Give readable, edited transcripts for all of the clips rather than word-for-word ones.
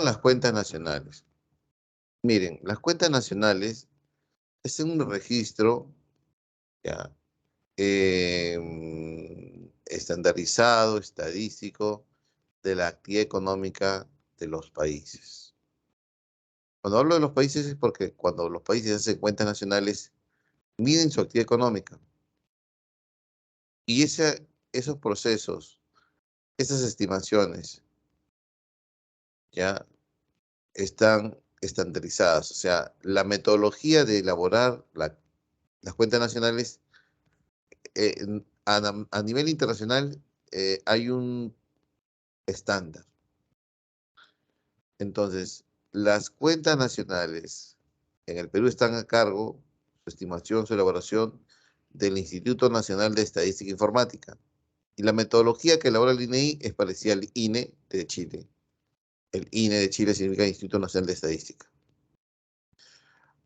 las cuentas nacionales? Miren, las cuentas nacionales es un registro ya, estandarizado, estadístico de la actividad económica de los países. Cuando hablo de los países es porque cuando los países hacen cuentas nacionales, miden su actividad económica. Y esos procesos, esas estimaciones, ya están estandarizadas. O sea, la metodología de elaborar las cuentas nacionales a nivel internacional hay un estándar. Entonces, las cuentas nacionales en el Perú están a cargo, su estimación, su elaboración, del Instituto Nacional de Estadística e Informática. Y la metodología que elabora el INEI es parecida al INE de Chile. El INE de Chile significa Instituto Nacional de Estadística.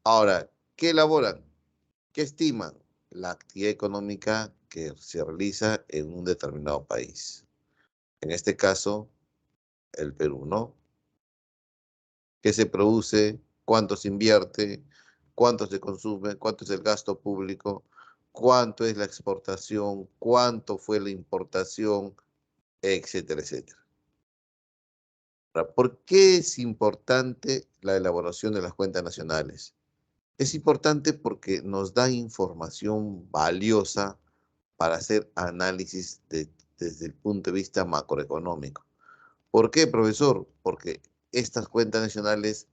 Ahora, ¿qué elaboran? ¿Qué estiman? La actividad económica que se realiza en un determinado país. En este caso, el Perú, ¿no? ¿Qué se produce? ¿Cuánto se invierte? ¿Cuánto se consume? ¿Cuánto es el gasto público? ¿Cuánto es la exportación? ¿Cuánto fue la importación? Etcétera, etcétera. Ahora, ¿por qué es importante la elaboración de las cuentas nacionales? Es importante porque nos da información valiosa para hacer análisis desde el punto de vista macroeconómico. ¿Por qué, profesor? Porque estas cuentas nacionales,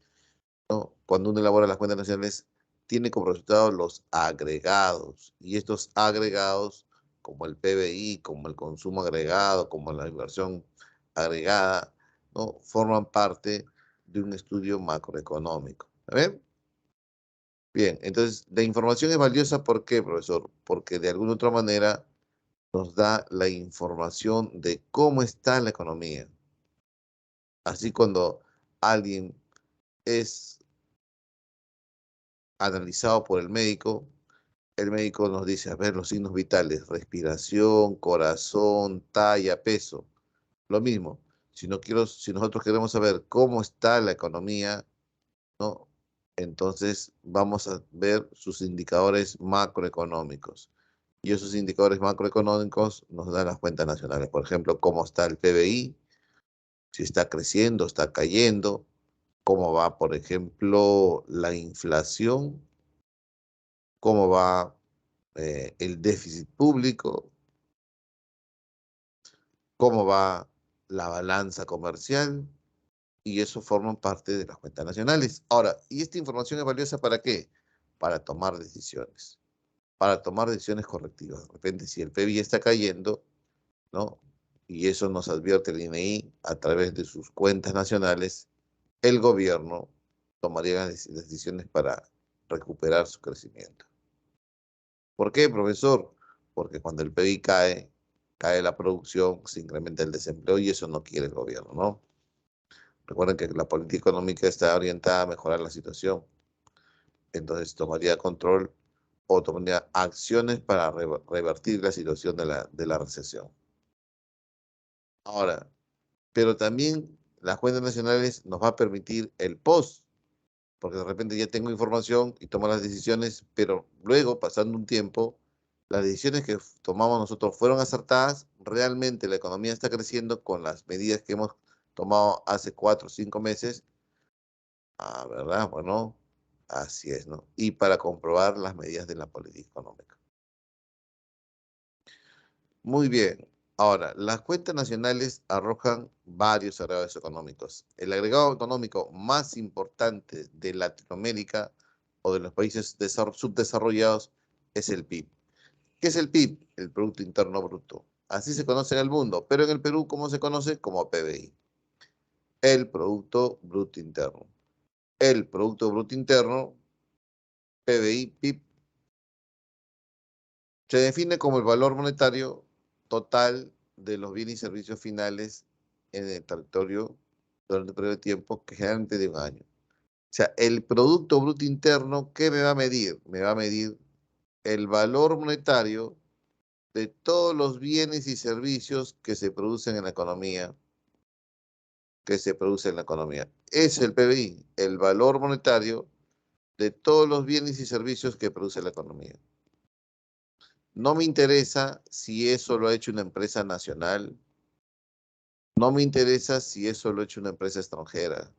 ¿no? Cuando uno elabora las cuentas nacionales, tiene como resultado los agregados. Y estos agregados, como el PBI, como el consumo agregado, como la inversión agregada, ¿no? Forman parte de un estudio macroeconómico. ¿A ver? Bien, entonces la información es valiosa, ¿por qué, profesor? Porque de alguna otra manera nos da la información de cómo está la economía. Así cuando alguien es analizado por el médico nos dice, a ver, los signos vitales, respiración, corazón, talla, peso. Lo mismo, si nosotros queremos saber cómo está la economía, ¿no? Entonces vamos a ver sus indicadores macroeconómicos. Y esos indicadores macroeconómicos nos dan las cuentas nacionales. Por ejemplo, cómo está el PBI, si está creciendo, está cayendo, cómo va, por ejemplo, la inflación, cómo va el déficit público, cómo va la balanza comercial, y eso forma parte de las cuentas nacionales. Ahora, ¿y esta información es valiosa para qué? Para tomar decisiones. Para tomar decisiones correctivas. De repente, si el PBI está cayendo, ¿no? Y eso nos advierte el INEI a través de sus cuentas nacionales, el gobierno tomaría las decisiones para recuperar su crecimiento. ¿Por qué, profesor? Porque cuando el PIB cae, cae la producción, se incrementa el desempleo y eso no quiere el gobierno, ¿no? Recuerden que la política económica está orientada a mejorar la situación. Entonces tomaría control o tomaría acciones para revertir la situación de la recesión. Ahora, pero también las cuentas nacionales nos va a permitir el post, porque de repente ya tengo información y tomo las decisiones, pero luego, pasando un tiempo, las decisiones que tomamos nosotros fueron acertadas, realmente la economía está creciendo con las medidas que hemos tomado hace 4 o 5 meses. Ah, ¿verdad? Bueno, así es, ¿no? Y para comprobar las medidas de la política económica. Muy bien. Ahora, las cuentas nacionales arrojan varios agregados económicos. El agregado económico más importante de Latinoamérica o de los países subdesarrollados es el PIB. ¿Qué es el PIB? El Producto Interno Bruto. Así se conoce en el mundo, pero en el Perú, ¿cómo se conoce? Como PBI. El Producto Bruto Interno. El Producto Bruto Interno, PBI, PIB, se define como el valor monetario total de los bienes y servicios finales en el territorio durante un periodo de tiempo que generalmente de un año. O sea, el Producto Bruto Interno, ¿qué me va a medir? Me va a medir el valor monetario de todos los bienes y servicios que se producen en la economía, Es el PBI, el valor monetario de todos los bienes y servicios que produce la economía. No me interesa si eso lo ha hecho una empresa nacional. No me interesa si eso lo ha hecho una empresa extranjera.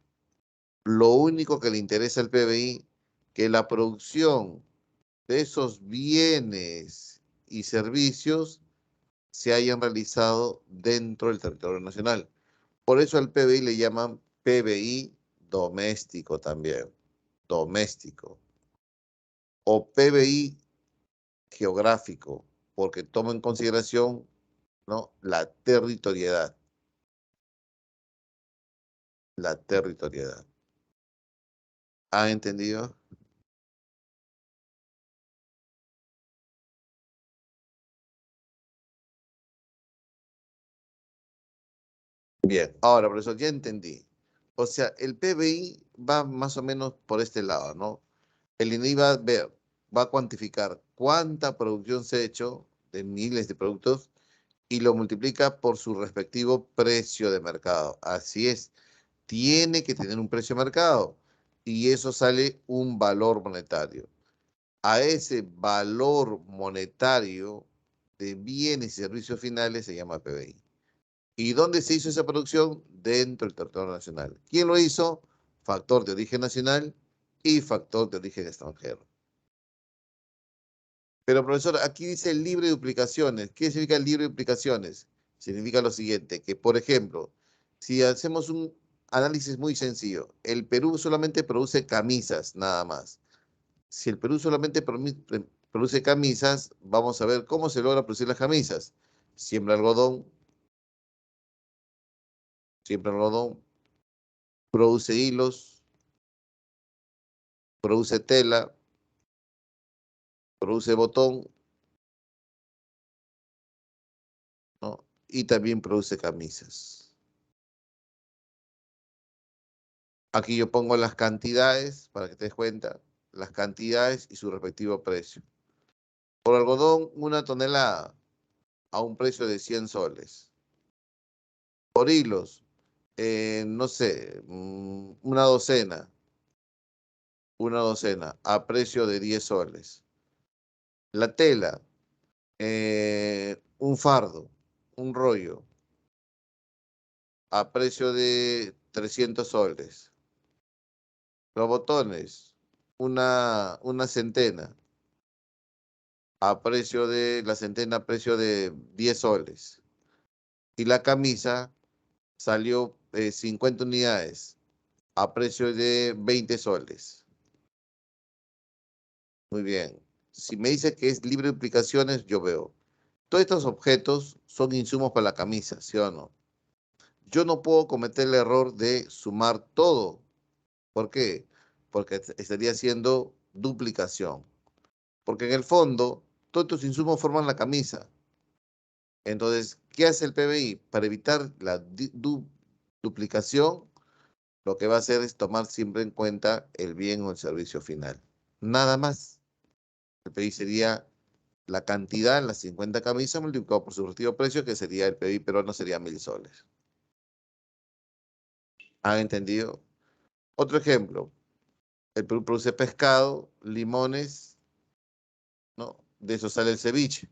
Lo único que le interesa al PBI, que la producción de esos bienes y servicios se hayan realizado dentro del territorio nacional. Por eso al PBI le llaman PBI doméstico también, doméstico, o PBI geográfico, porque toma en consideración, ¿no?, la territorialidad, la territorialidad. ¿Han entendido? Bien, ahora, profesor, ya entendí. O sea, el PBI va más o menos por este lado, ¿no? El INEI va a ver, va a cuantificar cuánta producción se ha hecho de miles de productos y lo multiplica por su respectivo precio de mercado. Así es, tiene que tener un precio de mercado y eso sale un valor monetario. A ese valor monetario de bienes y servicios finales se llama PBI. ¿Y dónde se hizo esa producción? Dentro del territorio nacional. ¿Quién lo hizo? Factor de origen nacional y factor de origen extranjero. Pero profesor, aquí dice libre de duplicaciones. ¿Qué significa libre de duplicaciones? Significa lo siguiente, que por ejemplo, si hacemos un análisis muy sencillo, el Perú solamente produce camisas, nada más. Si el Perú solamente produce camisas, vamos a ver cómo se logra producir las camisas. Siembra algodón, siembra algodón, produce hilos, produce tela, produce botón, ¿no? Y también produce camisas. Aquí yo pongo las cantidades para que te des cuenta, las cantidades y su respectivo precio. Por algodón, 1 tonelada a un precio de 100 soles. Por hilos, no sé, una docena a precio de 10 soles. La tela, un fardo, un rollo a precio de 300 soles. Los botones, una centena la centena a precio de 10 soles. Y la camisa salió 50 unidades a precio de 20 soles. Muy bien. Si me dice que es libre de duplicaciones, yo veo. Todos estos objetos son insumos para la camisa, ¿sí o no? Yo no puedo cometer el error de sumar todo. ¿Por qué? Porque estaría haciendo duplicación. Porque en el fondo, todos estos insumos forman la camisa. Entonces, ¿qué hace el PBI? Para evitar la duplicación, lo que va a hacer es tomar siempre en cuenta el bien o el servicio final. Nada más. El PBI sería la cantidad, las 50 camisas multiplicado por su respectivo precio, que sería el PBI peruano, sería 1000 soles. ¿Han entendido? Otro ejemplo. El Perú produce pescado, limones, ¿no? De eso sale el ceviche.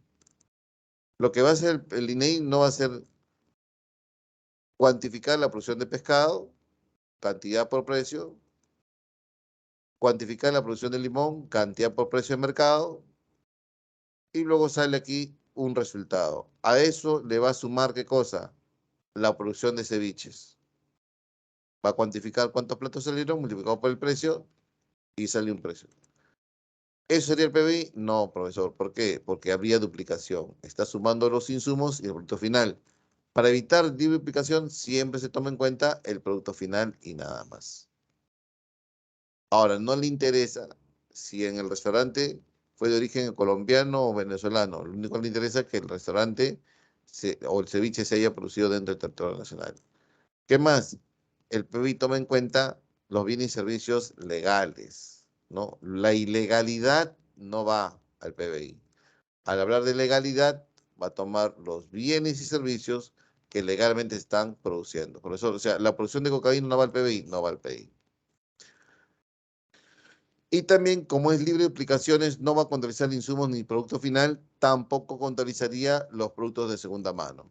Lo que va a hacer el INEI no va a ser cuantificar la producción de pescado, cantidad por precio, cuantificar la producción de limón, cantidad por precio de mercado, y luego sale aquí un resultado. A eso le va a sumar, ¿qué cosa? La producción de ceviches. Va a cuantificar cuántos platos salieron, multiplicado por el precio, y sale un precio. ¿Eso sería el PBI? No, profesor. ¿Por qué? Porque habría duplicación. Está sumando los insumos y el producto final. Para evitar duplicación, siempre se toma en cuenta el producto final y nada más. Ahora, no le interesa si en el restaurante fue de origen colombiano o venezolano. Lo único que le interesa es que el restaurante o el ceviche se haya producido dentro del territorio nacional. ¿Qué más? El PBI toma en cuenta los bienes y servicios legales, ¿no? La ilegalidad no va al PBI. Al hablar de legalidad, va a tomar los bienes y servicios que legalmente están produciendo. Por eso, o sea, la producción de cocaína no va al PBI, no va al PBI. Y también, como es libre de aplicaciones, no va a contabilizar insumos ni producto final, tampoco contabilizaría los productos de segunda mano.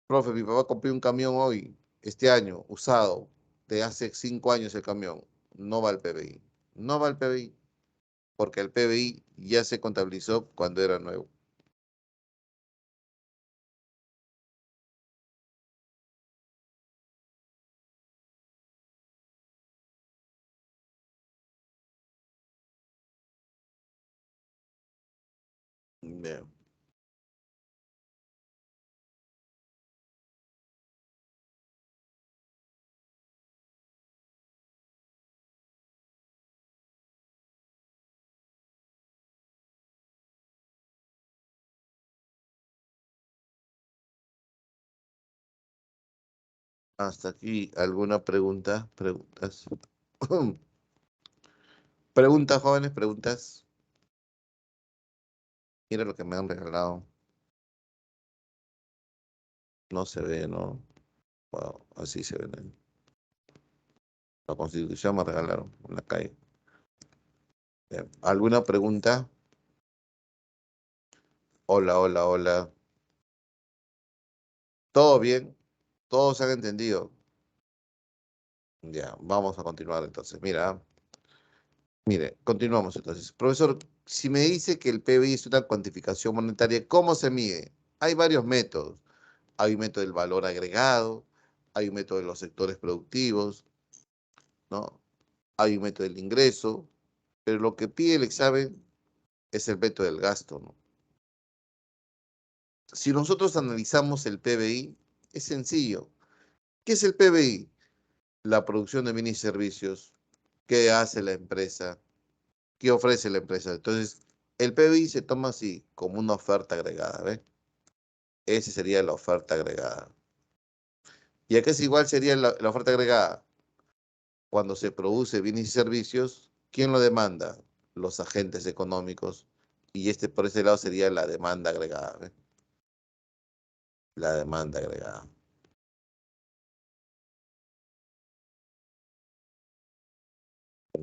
Profe, mi papá compró un camión hoy, este año, usado, de hace 5 años el camión. No va al PBI. No va al PBI, porque el PBI ya se contabilizó cuando era nuevo. Bien. Hasta aquí, ¿alguna pregunta? ¿Preguntas? Preguntas, jóvenes, preguntas. Mira lo que me han regalado. No se ve, ¿no? Wow, así se ve. La Constitución me regalaron en la calle. Bien. ¿Alguna pregunta? Hola, hola, hola. ¿Todo bien? ¿Todos han entendido? Ya, vamos a continuar entonces. Mire, continuamos entonces. Profesor, si me dice que el PBI es una cuantificación monetaria, ¿cómo se mide? Hay varios métodos. Hay un método del valor agregado, hay un método de los sectores productivos, ¿no? Hay un método del ingreso, pero lo que pide el examen es el método del gasto, ¿no? Si nosotros analizamos el PBI, es sencillo. ¿Qué es el PBI? La producción de bienes y servicios. ¿Qué hace la empresa? ¿Qué ofrece la empresa? Entonces, el PBI se toma así, como una oferta agregada, ¿ves? Esa sería la oferta agregada. ¿Y a qué es igual sería la oferta agregada? Cuando se produce bienes y servicios, ¿quién lo demanda? Los agentes económicos. Y este por ese lado sería la demanda agregada, ¿ves? La demanda agregada.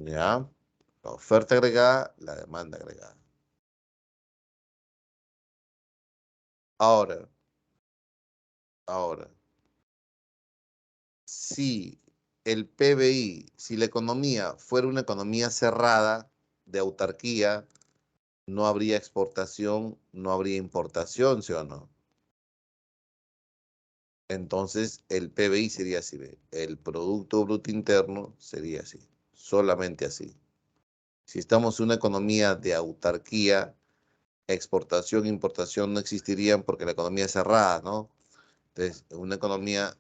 ¿Ya? La oferta agregada, la demanda agregada. Ahora, ahora, si el PBI, si la economía fuera una economía cerrada, de autarquía, no habría exportación, no habría importación, ¿sí o no? Entonces, el PBI sería así, ¿ve? El Producto Bruto Interno sería así, solamente así. Si estamos en una economía de autarquía, exportación e importación no existirían porque la economía es cerrada, ¿no? Entonces, en en una economía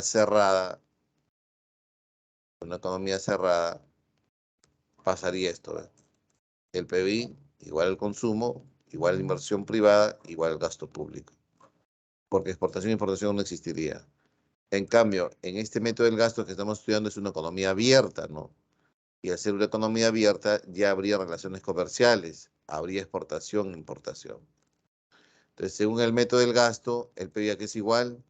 cerrada, pasaría esto, ¿ve? El PBI igual al consumo, igual a la inversión privada, igual al gasto público, porque exportación e importación no existiría. En cambio, en este método del gasto que estamos estudiando es una economía abierta, ¿no? Y al ser una economía abierta ya habría relaciones comerciales, habría exportación e importación. Entonces, según el método del gasto, el PBI que es igual,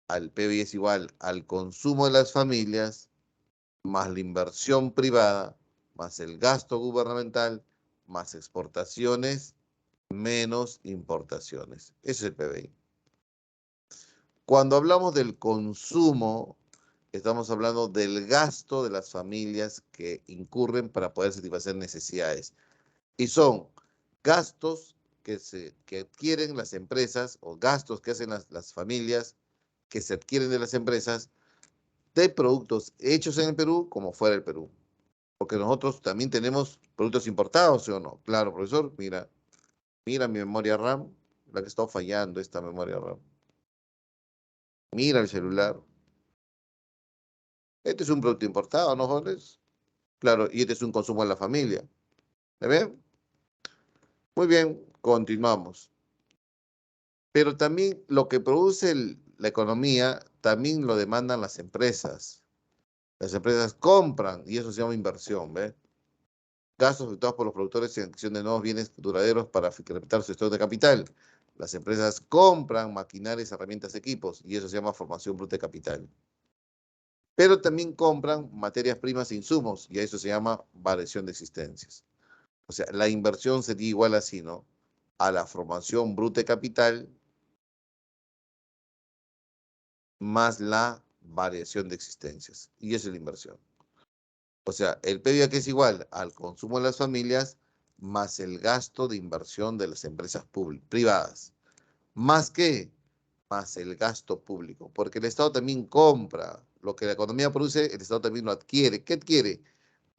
al PBI es igual al consumo de las familias, más la inversión privada, más el gasto gubernamental, más exportaciones, menos importaciones. Ese es el PBI. Cuando hablamos del consumo, estamos hablando del gasto de las familias que incurren para poder satisfacer necesidades. Y son gastos que adquieren las empresas o gastos que hacen las familias que se adquieren de las empresas de productos hechos en el Perú como fuera del Perú. Porque nosotros también tenemos productos importados, ¿sí o no? Claro, profesor, mira mi memoria RAM, la que está fallando esta memoria RAM. Mira el celular. Este es un producto importado, ¿no, jóvenes? Claro, y este es un consumo de la familia. ¿Me ven? Muy bien, continuamos. Pero también lo que produce la economía, también lo demandan las empresas. Las empresas compran y eso se llama inversión, ¿ve? Gastos efectuados por los productores en adquisición de nuevos bienes duraderos para incrementar su stock de capital. Las empresas compran maquinarias, herramientas, equipos, y eso se llama formación bruta de capital. Pero también compran materias primas e insumos, y a eso se llama variación de existencias. O sea, la inversión sería igual así, ¿no? A la formación bruta de capital más la variación de existencias. Y eso es la inversión. O sea, el PIB que es igual al consumo de las familias más el gasto de inversión de las empresas privadas. ¿Más qué? Más el gasto público. Porque el Estado también compra. Lo que la economía produce, el Estado también lo adquiere. ¿Qué adquiere?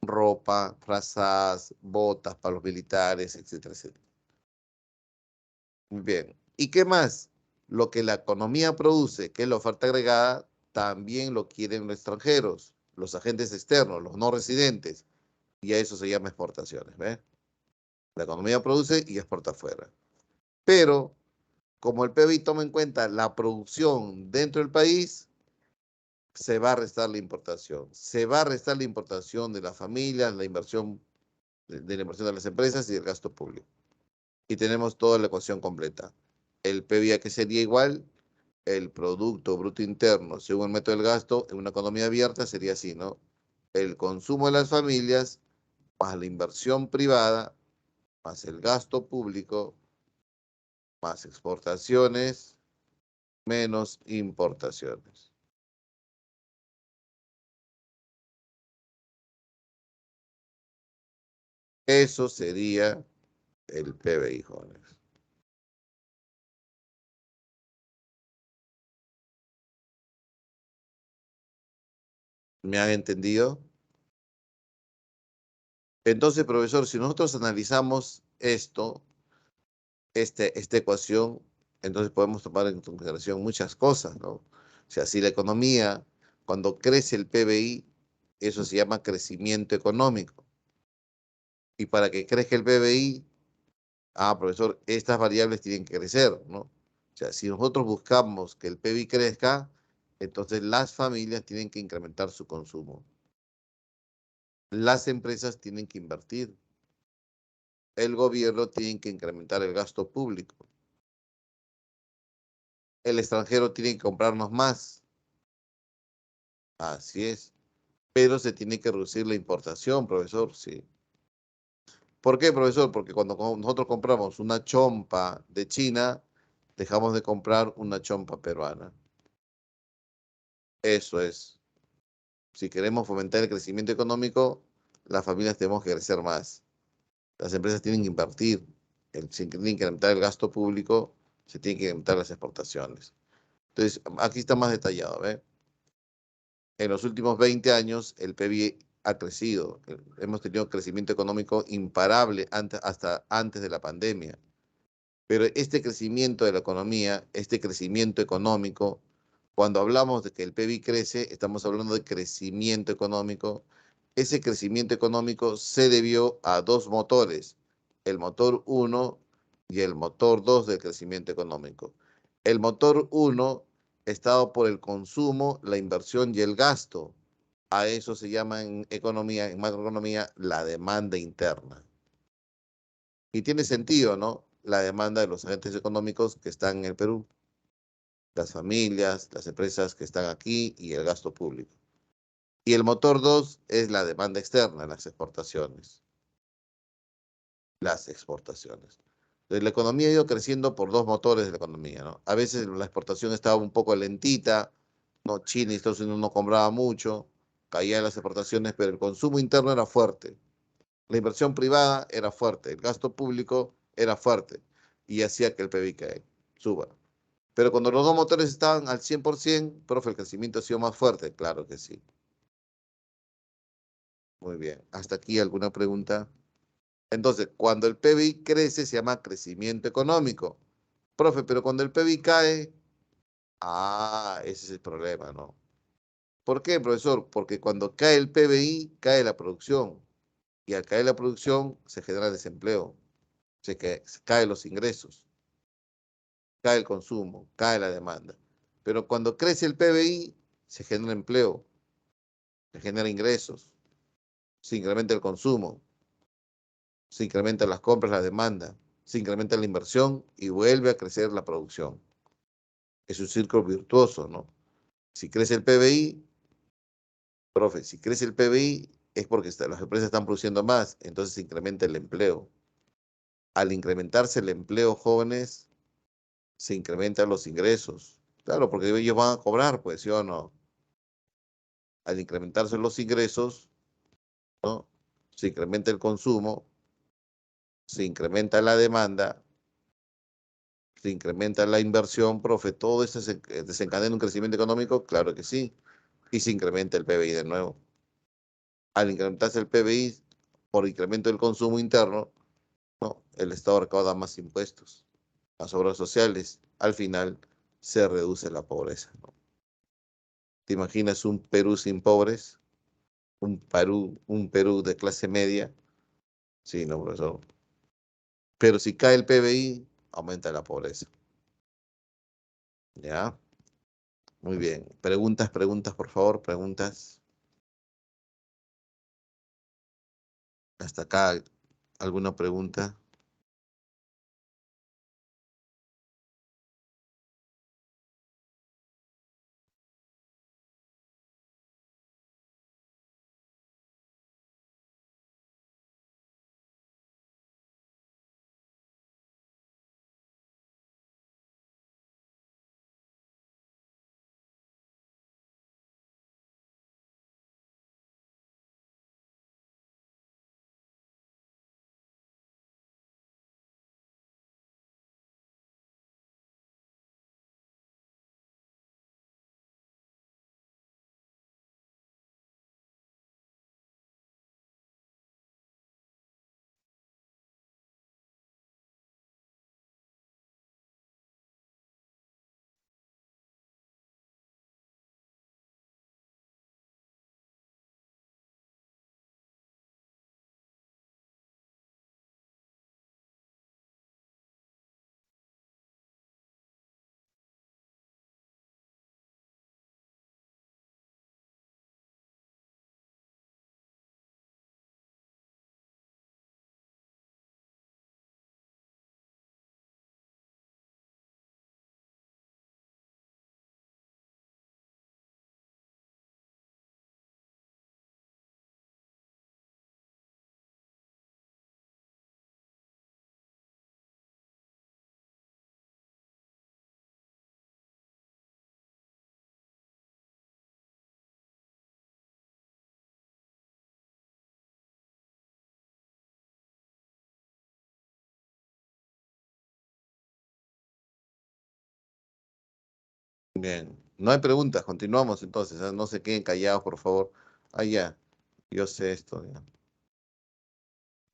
Ropa, frazadas, botas para los militares, etcétera, etcétera. Muy bien. ¿Y qué más? Lo que la economía produce, que es la oferta agregada, también lo quieren los extranjeros, los agentes externos, los no residentes. Y a eso se llama exportaciones, ¿ves? La economía produce y exporta afuera. Pero, como el PBI toma en cuenta la producción dentro del país, se va a restar la importación. Se va a restar la importación de las familias, la inversión de la inversión de las empresas y del gasto público. Y tenemos toda la ecuación completa. El PBI que sería igual, el Producto Bruto Interno, según el método del gasto, en una economía abierta sería así, ¿no? El consumo de las familias más la inversión privada, más el gasto público, más exportaciones, menos importaciones. Eso sería el PBI, jóvenes. ¿Me han entendido? Entonces, profesor, si nosotros analizamos esta ecuación, entonces podemos tomar en consideración muchas cosas, ¿no? O sea, si la economía, cuando crece el PBI, eso se llama crecimiento económico. Y para que crezca el PBI, profesor, estas variables tienen que crecer, ¿no? O sea, si nosotros buscamos que el PIB crezca, entonces las familias tienen que incrementar su consumo. Las empresas tienen que invertir. El gobierno tiene que incrementar el gasto público. El extranjero tiene que comprarnos más. Así es. Pero se tiene que reducir la importación, profesor, sí. ¿Por qué, profesor? Porque cuando nosotros compramos una chompa de China, dejamos de comprar una chompa peruana. Eso es. Si queremos fomentar el crecimiento económico, las familias tenemos que crecer más. Las empresas tienen que invertir, se tienen que incrementar el gasto público, se tienen que incrementar las exportaciones. Entonces, aquí está más detallado, ¿ve? En los últimos 20 años, el PIB ha crecido. Hemos tenido crecimiento económico imparable hasta antes de la pandemia. Pero este crecimiento de la economía, este crecimiento económico, cuando hablamos de que el PIB crece, estamos hablando de crecimiento económico. Ese crecimiento económico se debió a dos motores, el motor uno y el motor 2 del crecimiento económico. El motor uno estado por el consumo, la inversión y el gasto. A eso se llama en economía, en macroeconomía, la demanda interna. Y tiene sentido, ¿no? La demanda de los agentes económicos que están en el Perú, las familias, las empresas que están aquí y el gasto público. Y el motor 2 es la demanda externa, las exportaciones. Las exportaciones. Entonces, la economía ha ido creciendo por dos motores de la economía, ¿no? A veces la exportación estaba un poco lentita, ¿no? China y Estados Unidos no compraban mucho, caían las exportaciones, pero el consumo interno era fuerte. La inversión privada era fuerte, el gasto público era fuerte y hacía que el PIB suba. Pero cuando los dos motores estaban al 100%, profe, el crecimiento ha sido más fuerte. Claro que sí. Muy bien. ¿Hasta aquí alguna pregunta? Entonces, cuando el PIB crece se llama crecimiento económico. Profe, pero cuando el PIB cae, ese es el problema, ¿no? ¿Por qué, profesor? Porque cuando cae el PBI, cae la producción. Y al caer la producción, se genera desempleo. Se caen los ingresos, cae el consumo, cae la demanda. Pero cuando crece el PBI, se genera empleo, se genera ingresos, se incrementa el consumo, se incrementan las compras, la demanda. se incrementa la inversión y vuelve a crecer la producción. Es un círculo virtuoso, ¿no? Si crece el PBI, profe, si crece el PBI es porque las empresas están produciendo más, entonces se incrementa el empleo. Al incrementarse el empleo, jóvenes, se incrementan los ingresos. Claro, porque ellos van a cobrar, pues, ¿sí o no? Al incrementarse los ingresos, ¿no? Se incrementa el consumo, se incrementa la demanda, se incrementa la inversión, profe, todo eso desencadena un crecimiento económico, claro que sí, y se incrementa el PBI de nuevo. Al incrementarse el PBI por incremento del consumo interno, ¿no? El Estado recauda más impuestos, más obras sociales, al final se reduce la pobreza, ¿no? ¿Te imaginas un Perú sin pobres? Un Perú de clase media. Sí, no, profesor. Pero si cae el PBI, aumenta la pobreza. ¿Ya? Muy bien. Preguntas, preguntas, por favor, preguntas. Hasta acá, ¿alguna pregunta? Bien. No hay preguntas, continuamos entonces. No se queden callados, por favor. Ah, ya. Yo sé esto, ya.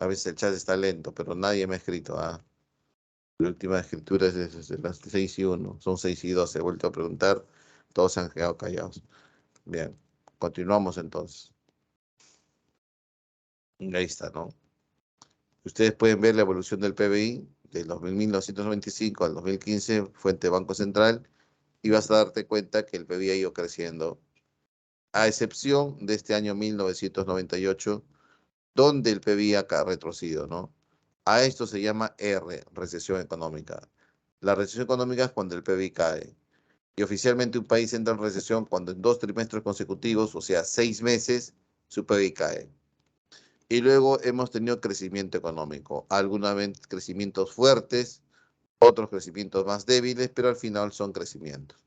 A veces el chat está lento, pero nadie me ha escrito. Ah. La última escritura es de las 6:01. Son 6:12. He vuelto a preguntar. Todos se han quedado callados. Bien. Continuamos entonces. Ahí está, ¿no? Ustedes pueden ver la evolución del PBI del 1995 al 2015, fuente Banco Central, y vas a darte cuenta que el PBI ha ido creciendo, a excepción de este año 1998, donde el PBI ha retrocedido, ¿no? A esto se llama R, recesión económica. La recesión económica es cuando el PBI cae. Y oficialmente un país entra en recesión cuando en 2 trimestres consecutivos, o sea, 6 meses, su PBI cae. Y luego hemos tenido crecimiento económico. Algunas veces crecimientos fuertes, otros crecimientos más débiles, pero al final son crecimientos.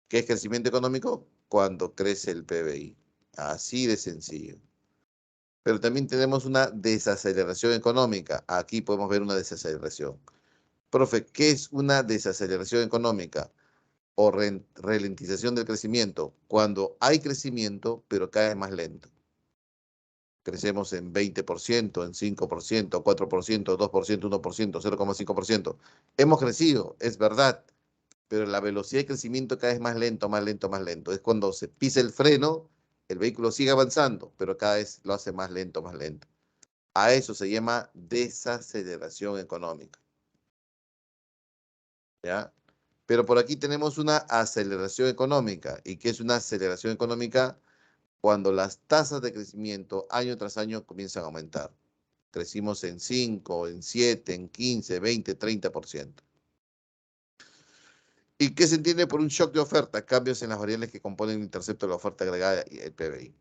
¿Qué es crecimiento económico? Cuando crece el PBI. Así de sencillo. Pero también tenemos una desaceleración económica. Aquí podemos ver una desaceleración. Profe, ¿qué es una desaceleración económica o ralentización del crecimiento? Cuando hay crecimiento, pero cae más lento. Crecemos en 20%, en 5%, 4%, 2%, 1%, 0,5%. Hemos crecido, es verdad, pero la velocidad de crecimiento cada vez más lento, más lento, más lento. Es cuando se pisa el freno, el vehículo sigue avanzando, pero cada vez lo hace más lento, más lento. A eso se llama desaceleración económica, ¿ya? Pero por aquí tenemos una aceleración económica. ¿Y qué es una aceleración económica? Cuando las tasas de crecimiento año tras año comienzan a aumentar. Crecimos en 5, en 7, en 15, 20, 30%. ¿Y qué se entiende por un shock de oferta? Cambios en las variables que componen el intercepto de la oferta agregada y el PBI.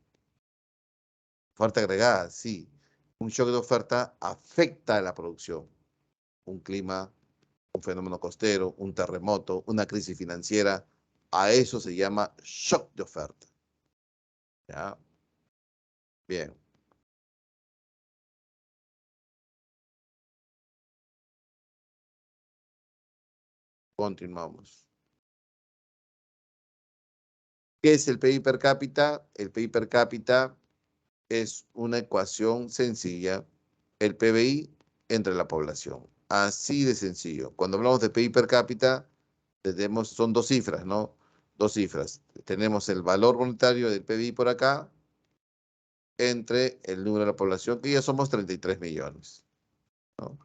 Oferta agregada, sí. Un shock de oferta afecta a la producción. Un clima, un fenómeno costero, un terremoto, una crisis financiera. A eso se llama shock de oferta. ¿Ya? Bien. Continuamos. ¿Qué es el PIB per cápita? El PIB per cápita es una ecuación sencilla. El PBI entre la población. Así de sencillo. Cuando hablamos de PIB per cápita, tenemos, son dos cifras, ¿no? Dos cifras. Tenemos el valor monetario del PBI por acá entre el número de la población, que ya somos 33 millones, ¿no?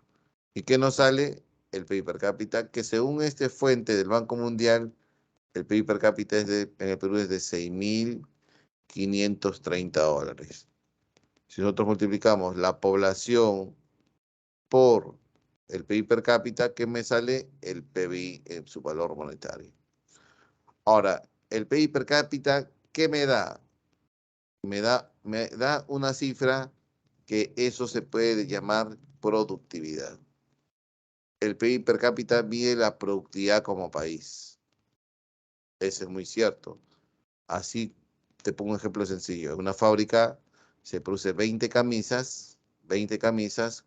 ¿Y qué nos sale? El PIB per cápita, que según esta fuente del Banco Mundial, el PIB per cápita en el Perú es de 6.530 dólares. Si nosotros multiplicamos la población por el PIB per cápita, ¿qué me sale? El PBI en su valor monetario. Ahora, el PIB per cápita, ¿qué me da? Me da una cifra que eso se puede llamar productividad. El PIB per cápita mide la productividad como país. Eso es muy cierto. Así te pongo un ejemplo sencillo. En una fábrica se produce 20 camisas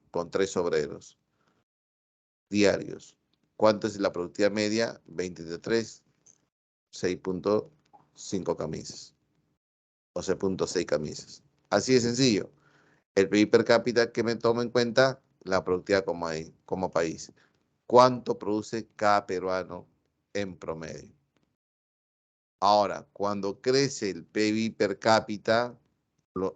con 3 obreros diarios. ¿Cuánto es la productividad media? 20 de 3, 6.5 camisas. O 6.6 camisas. Así de sencillo. El PIB per cápita que me toma en cuenta la productividad como país. ¿Cuánto produce cada peruano en promedio? Ahora, cuando crece el PIB per cápita,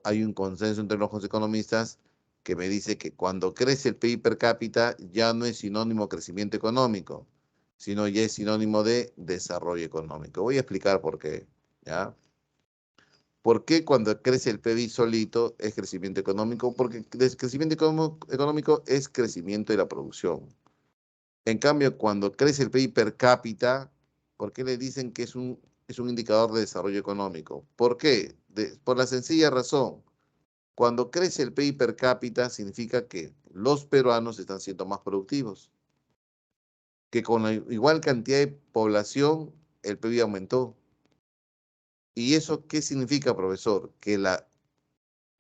hay un consenso entre los economistas que me dice que cuando crece el PIB per cápita ya no es sinónimo de crecimiento económico, sino ya es sinónimo de desarrollo económico. Voy a explicar por qué, ¿ya? ¿Por qué cuando crece el PIB solito es crecimiento económico? Porque el crecimiento económico es crecimiento de la producción. En cambio, cuando crece el PIB per cápita, ¿por qué le dicen que es un indicador de desarrollo económico? ¿Por qué? Por la sencilla razón. Cuando crece el PIB per cápita significa que los peruanos están siendo más productivos, que con la igual cantidad de población el PIB aumentó. ¿Y eso qué significa, profesor? Que la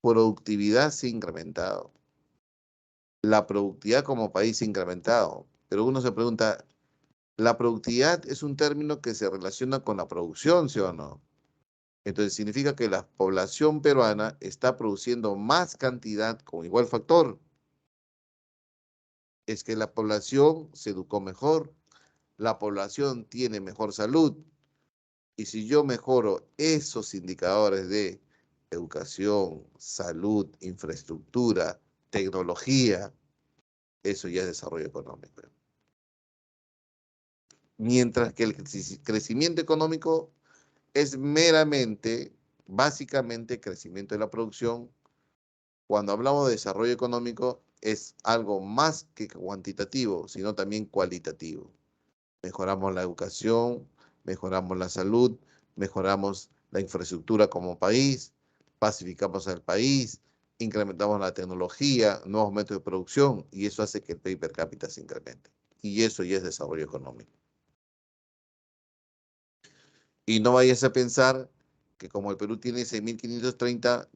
productividad se ha incrementado. La productividad como país se ha incrementado. Pero uno se pregunta, ¿la productividad es un término que se relaciona con la producción, sí o no? Entonces significa que la población peruana está produciendo más cantidad con igual factor. Es que la población se educó mejor, la población tiene mejor salud. Y si yo mejoro esos indicadores de educación, salud, infraestructura, tecnología, eso ya es desarrollo económico. Mientras que el crecimiento económico es meramente, básicamente, crecimiento de la producción. Cuando hablamos de desarrollo económico, es algo más que cuantitativo, sino también cualitativo. Mejoramos la educación, mejoramos la salud, mejoramos la infraestructura como país, pacificamos al país, incrementamos la tecnología, nuevos métodos de producción, y eso hace que el PIB per cápita se incremente. Y eso ya es desarrollo económico. Y no vayas a pensar que como el Perú tiene 6.530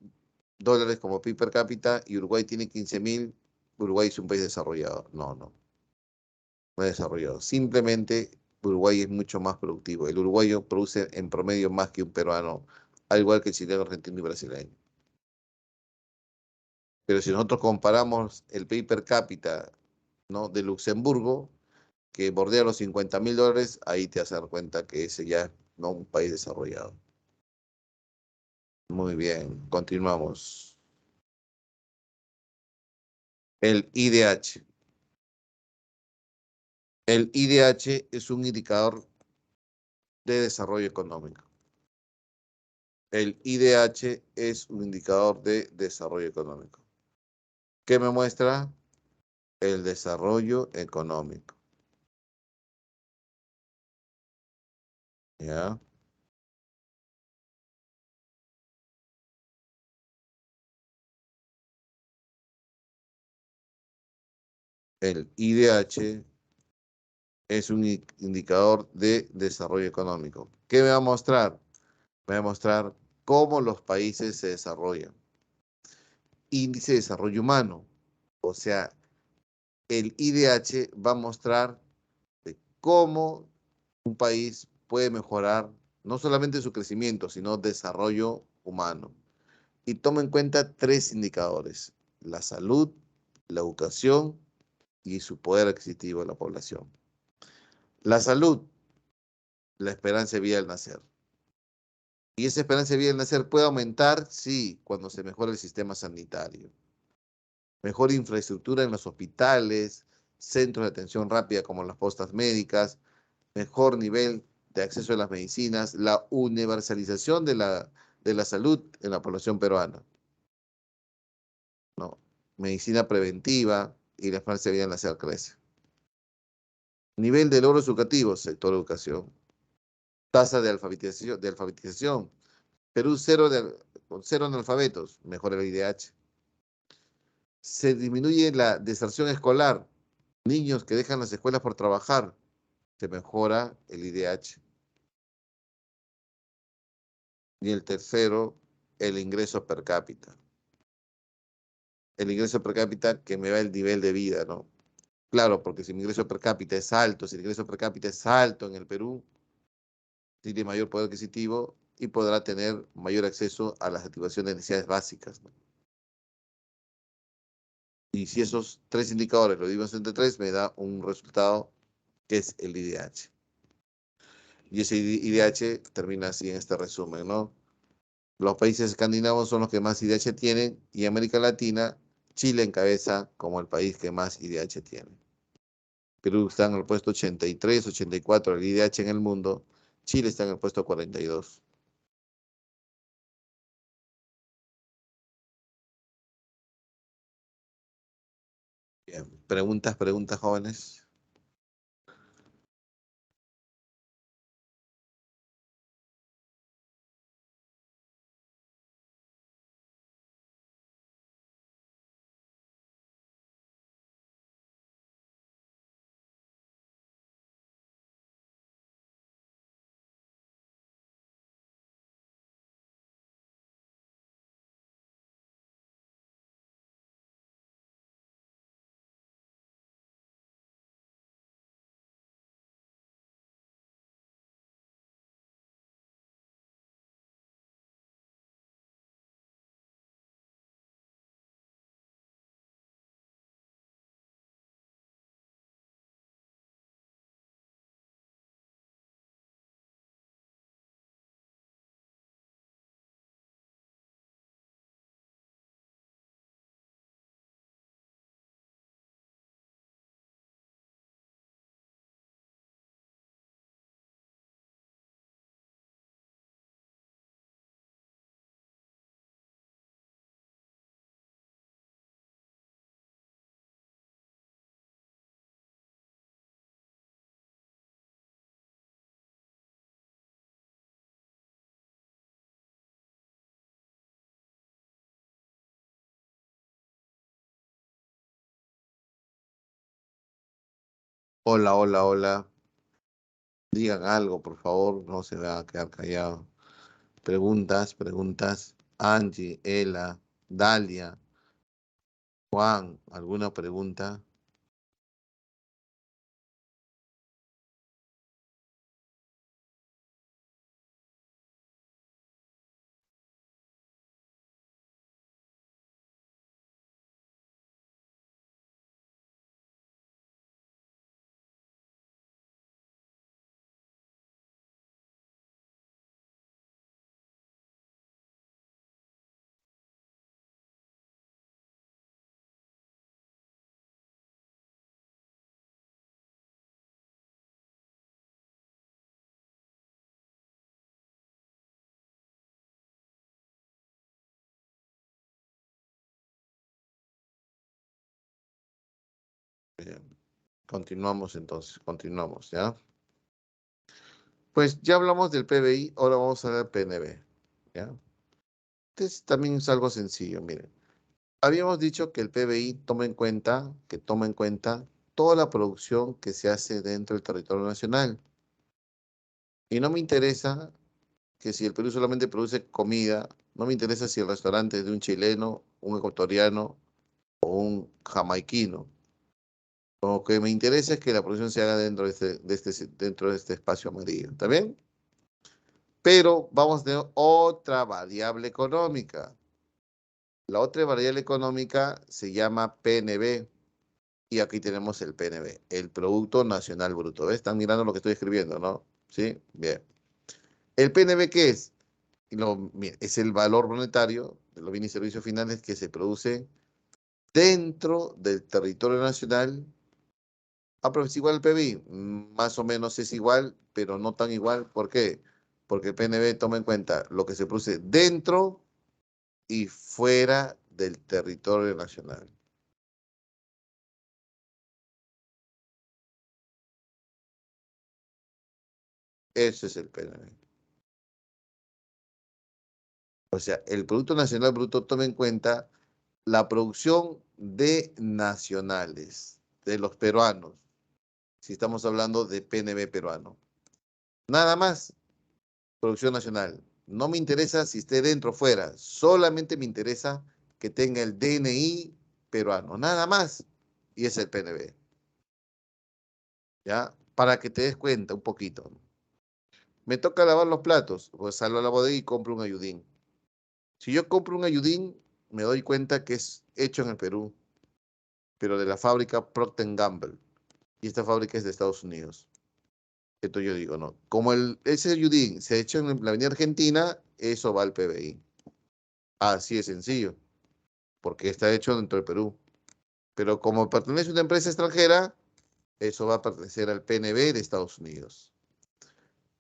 dólares como PIB per cápita y Uruguay tiene 15.000, Uruguay es un país desarrollado. No, no, no es desarrollado. Simplemente Uruguay es mucho más productivo. El uruguayo produce en promedio más que un peruano, al igual que el chileno, argentino y brasileño. Pero si nosotros comparamos el PIB per cápita, ¿no?, de Luxemburgo, que bordea los 50.000 dólares, ahí te vas a dar cuenta que ese ya es, no, un país desarrollado. Muy bien, continuamos. El IDH. El IDH es un indicador de desarrollo económico. El IDH es un indicador de desarrollo económico. ¿Qué me muestra? El desarrollo económico. ¿Ya? El IDH es un indicador de desarrollo económico. ¿Qué me va a mostrar? Me va a mostrar cómo los países se desarrollan. Índice de desarrollo humano. O sea, el IDH va a mostrar de cómo un país puede mejorar no solamente su crecimiento, sino desarrollo humano. Y toma en cuenta tres indicadores: la salud, la educación y su poder adquisitivo de la población. La salud, la esperanza de vida al nacer. Y esa esperanza de vida al nacer puede aumentar, sí, cuando se mejora el sistema sanitario. Mejor infraestructura en los hospitales, centros de atención rápida como las postas médicas, mejor nivel de acceso a las medicinas, la universalización de la salud en la población peruana, ¿no? Medicina preventiva y la esperanza de vida al nacer crece. Nivel de logros educativos, sector educación. Tasa de alfabetización. Perú con cero analfabetos, mejora el IDH. Se disminuye la deserción escolar. Niños que dejan las escuelas por trabajar, se mejora el IDH. Y el tercero, el ingreso per cápita. El ingreso per cápita que me va el nivel de vida, ¿no? Claro, porque si mi ingreso per cápita es alto, si el ingreso per cápita es alto en el Perú, tiene mayor poder adquisitivo y podrá tener mayor acceso a la satisfacción de necesidades básicas, ¿no? Y si esos tres indicadores lo dividimos entre tres, me da un resultado que es el IDH. Y ese IDH termina así en este resumen, ¿no? Los países escandinavos son los que más IDH tienen y América Latina, Chile encabeza como el país que más IDH tiene. Perú está en el puesto 83, 84 del IDH en el mundo. Chile está en el puesto 42. Bien. Preguntas, jóvenes. Hola, hola, hola. Digan algo, por favor. No se van a quedar callados. Preguntas. Angie, Ela, Dalia, Juan, ¿alguna pregunta? Bien. Continuamos entonces, continuamos, ¿ya? Pues ya hablamos del PBI, ahora vamos a ver el PNB, ¿ya? Este también es algo sencillo, miren. Habíamos dicho que el PBI toma en cuenta toda la producción que se hace dentro del territorio nacional. Y no me interesa que si el Perú solamente produce comida, no me interesa si el restaurante es de un chileno, un ecuatoriano o un jamaiquino. Lo que me interesa es que la producción se haga dentro de este espacio amarillo. ¿Está bien? Pero vamos a tener otra variable económica. La otra variable económica se llama PNB. Y aquí tenemos el PNB, el Producto Nacional Bruto. ¿Ves? Están mirando lo que estoy escribiendo, ¿no? ¿Sí? Bien. ¿El PNB qué es? Mira, es el valor monetario de los bienes y servicios finales que se producen dentro del territorio nacional. Ah, pero es igual al PBI. Más o menos es igual, pero no tan igual. ¿Por qué? Porque el PNB toma en cuenta lo que se produce dentro y fuera del territorio nacional. Ese es el PNB. O sea, el Producto Nacional Bruto toma en cuenta la producción de nacionales, de los peruanos, si estamos hablando de PNB peruano. Nada más, producción nacional. No me interesa si esté dentro o fuera, solamente me interesa que tenga el DNI peruano, nada más, y es el PNB, ¿ya? Para que te des cuenta un poquito. Me toca lavar los platos, pues salgo a la bodega y compro un ayudín. Si yo compro un ayudín, me doy cuenta que es hecho en el Perú, pero de la fábrica Procter Gamble, y esta fábrica es de Estados Unidos. Entonces yo digo, no, como ese ayudín se ha hecho en la Avenida Argentina, eso va al PBI. Así de sencillo, porque está hecho dentro del Perú. Pero como pertenece a una empresa extranjera, eso va a pertenecer al PNB de Estados Unidos.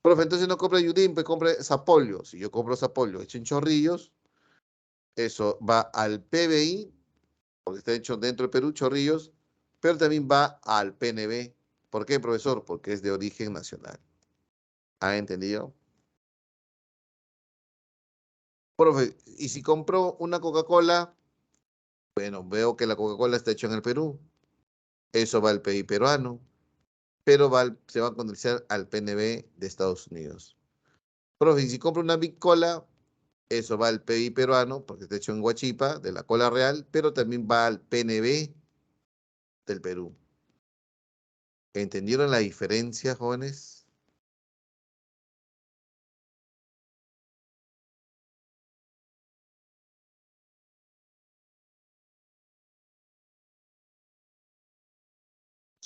Profe, entonces no compre ayudín, pues compre Sapolio. Si yo compro Sapolio hecho en Chorrillos, eso va al PBI, porque está hecho dentro del Perú, Chorrillos, pero también va al PNB. ¿Por qué, profesor? Porque es de origen nacional. ¿Ha entendido? Profe, y si compro una Coca-Cola, bueno, veo que la Coca-Cola está hecha en el Perú. Eso va al PBI peruano, pero se va a conducir al PNB de Estados Unidos. Profe, y si compro una Big Cola, eso va al PBI peruano, porque está hecho en Huachipa, de la cola real, pero también va al PNB del Perú. ¿Entendieron la diferencia, jóvenes?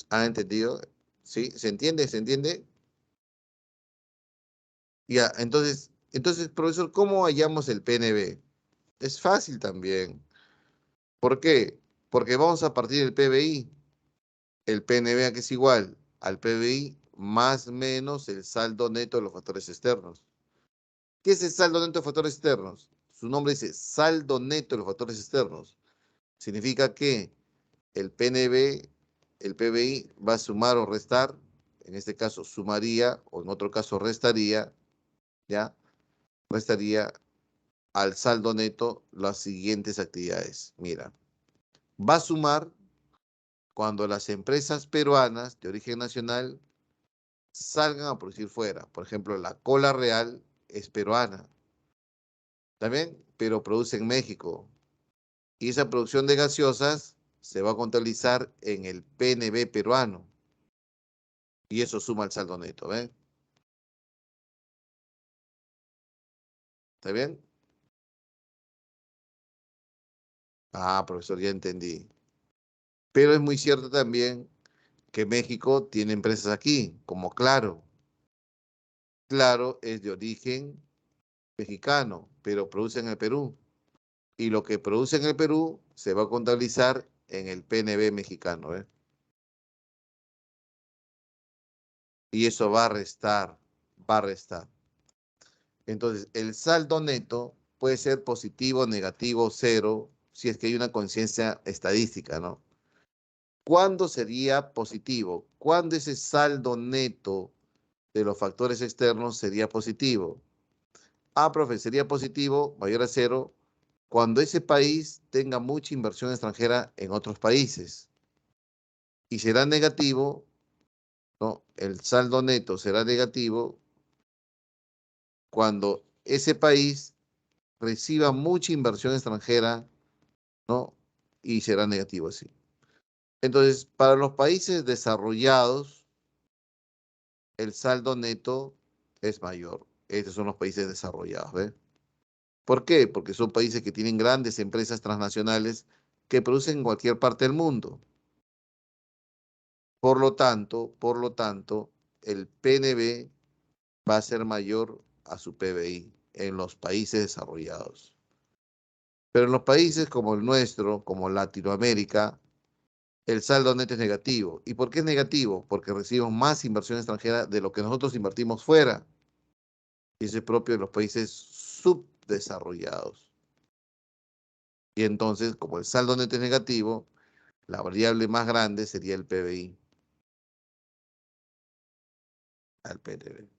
¿Han entendido? ¿Sí? ¿Se entiende? ¿Se entiende? Ya, entonces, profesor, ¿cómo hallamos el PNB? Es fácil también. ¿Por qué? Porque vamos a partir del PBI. El PNB que es igual al PBI más menos el saldo neto de los factores externos. ¿Qué es el saldo neto de factores externos? Su nombre dice saldo neto de los factores externos. Significa que el PNB, el PBI va a sumar o restar, en este caso sumaría o en otro caso restaría, ¿ya? Restaría al saldo neto las siguientes actividades. Mira, va a sumar cuando las empresas peruanas de origen nacional salgan a producir fuera. Por ejemplo, la cola real es peruana, ¿también? Pero produce en México. Y esa producción de gaseosas se va a contabilizar en el PNB peruano. Y eso suma al saldo neto, ¿ven? ¿Está bien? Ah, profesor, ya entendí. Pero es muy cierto también que México tiene empresas aquí, como Claro. Claro es de origen mexicano, pero produce en el Perú. Y lo que produce en el Perú se va a contabilizar en el PNB mexicano, ¿eh? Y eso va a restar, va a restar. Entonces, el saldo neto puede ser positivo, negativo, cero, si es que hay una conciencia estadística, ¿no? ¿Cuándo sería positivo? ¿Cuándo ese saldo neto de los factores externos sería positivo? Ah, profe, sería positivo, mayor a cero, cuando ese país tenga mucha inversión extranjera en otros países. Y será negativo, ¿no? El saldo neto será negativo cuando ese país reciba mucha inversión extranjera, ¿no? Y será negativo así. Entonces, para los países desarrollados, el saldo neto es mayor. Estos son los países desarrollados, ¿ves? ¿Por qué? Porque son países que tienen grandes empresas transnacionales que producen en cualquier parte del mundo. Por lo tanto, el PNB va a ser mayor a su PBI en los países desarrollados. Pero en los países como el nuestro, como Latinoamérica, el saldo neto es negativo. ¿Y por qué es negativo? Porque recibimos más inversión extranjera de lo que nosotros invertimos fuera. Y eso es propio de los países subdesarrollados. Y entonces, como el saldo neto es negativo, la variable más grande sería el PBI al PNB.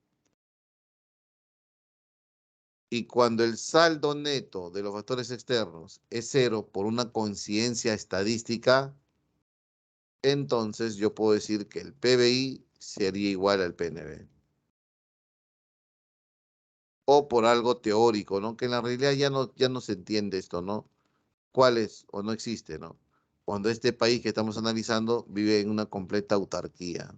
Y cuando el saldo neto de los factores externos es cero por una coincidencia estadística, entonces yo puedo decir que el PBI sería igual al PNB. O por algo teórico, ¿no? Que en la realidad ya no se entiende esto, ¿no? ¿Cuál es o no existe, ¿no? Cuando este país que estamos analizando vive en una completa autarquía.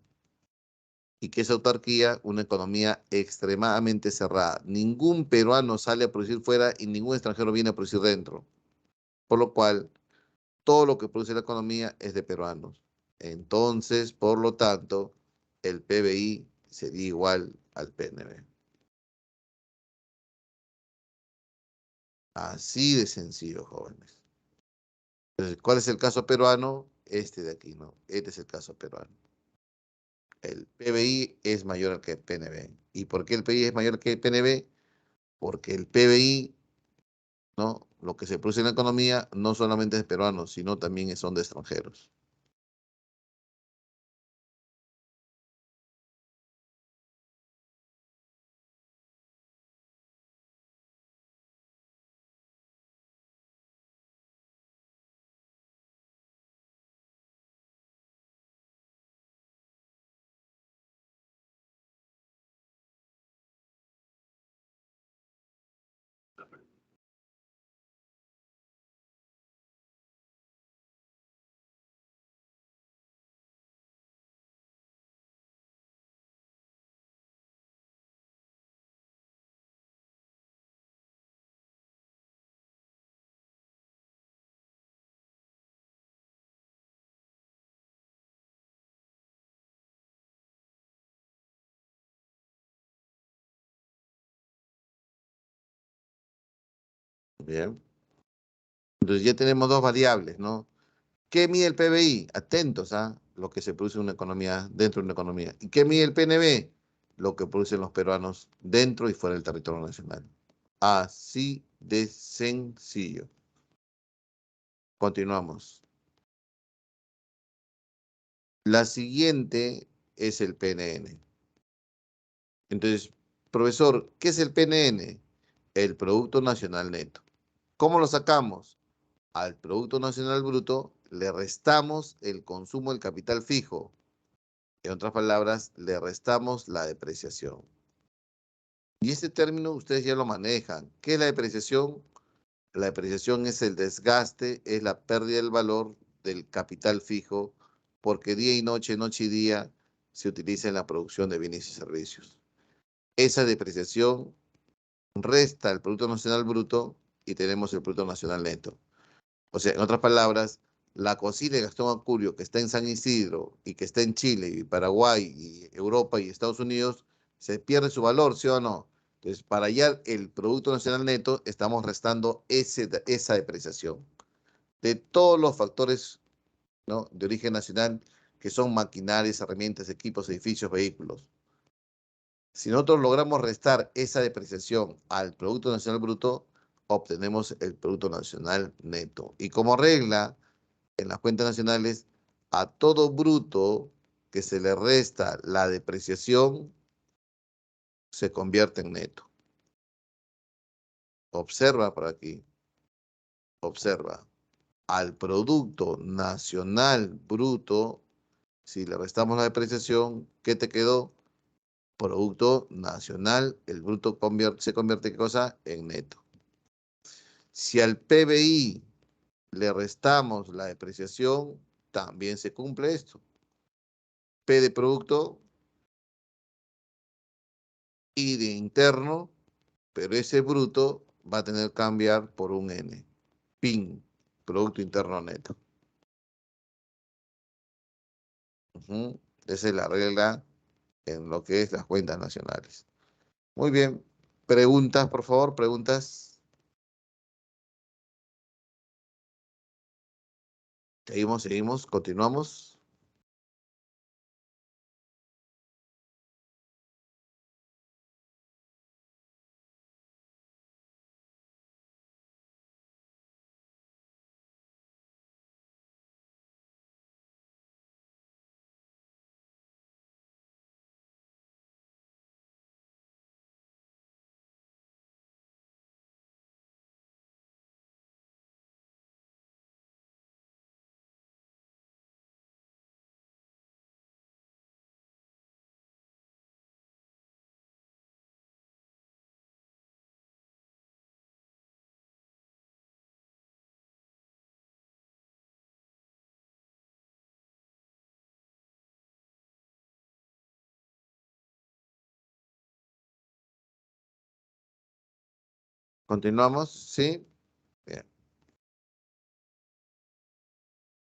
Y que esa autarquía, una economía extremadamente cerrada. Ningún peruano sale a producir fuera y ningún extranjero viene a producir dentro. Por lo cual, todo lo que produce la economía es de peruanos. Entonces, por lo tanto, el PBI sería igual al PNB. Así de sencillo, jóvenes. Entonces, ¿cuál es el caso peruano? Este de aquí, ¿no? Este es el caso peruano. El PBI es mayor que el PNB. ¿Y por qué el PBI es mayor que el PNB? Porque el PBI, ¿no? Lo que se produce en la economía no solamente es de peruanos, sino también son de extranjeros. Bien. Entonces ya tenemos dos variables, ¿no? ¿Qué mide el PBI? Atentos a lo que se produce en una economía, dentro de una economía. ¿Y qué mide el PNB? Lo que producen los peruanos dentro y fuera del territorio nacional. Así de sencillo. Continuamos. La siguiente es el PNN. Entonces, profesor, ¿qué es el PNN? El Producto Nacional Neto. ¿Cómo lo sacamos? Al Producto Nacional Bruto le restamos el consumo del capital fijo. En otras palabras, le restamos la depreciación. Y este término ustedes ya lo manejan. ¿Qué es la depreciación? La depreciación es el desgaste, es la pérdida del valor del capital fijo, porque día y noche, noche y día se utiliza en la producción de bienes y servicios. Esa depreciación resta el Producto Nacional Bruto y tenemos el Producto Nacional Neto. O sea, en otras palabras, la cocina de Gastón Acurio que está en San Isidro y que está en Chile y Paraguay y Europa y Estados Unidos, se pierde su valor, ¿sí o no? Entonces, para hallar el Producto Nacional Neto, estamos restando esa depreciación de todos los factores, ¿no? De origen nacional, que son maquinarias, herramientas, equipos, edificios, vehículos. Si nosotros logramos restar esa depreciación al Producto Nacional Bruto, obtenemos el Producto Nacional Neto. Y como regla, en las cuentas nacionales, a todo bruto que se le resta la depreciación se convierte en neto. Observa por aquí, observa. Al Producto Nacional Bruto, si le restamos la depreciación, ¿qué te quedó? Producto Nacional, el bruto se convierte ¿en qué cosa? En neto. Si al PBI le restamos la depreciación, también se cumple esto. P de producto, I de interno, pero ese bruto va a tener que cambiar por un N. PIN, Producto Interno Neto. Esa es la regla en lo que es las cuentas nacionales. Muy bien. Preguntas, por favor, preguntas. Seguimos, continuamos. Continuamos, ¿sí? Bien.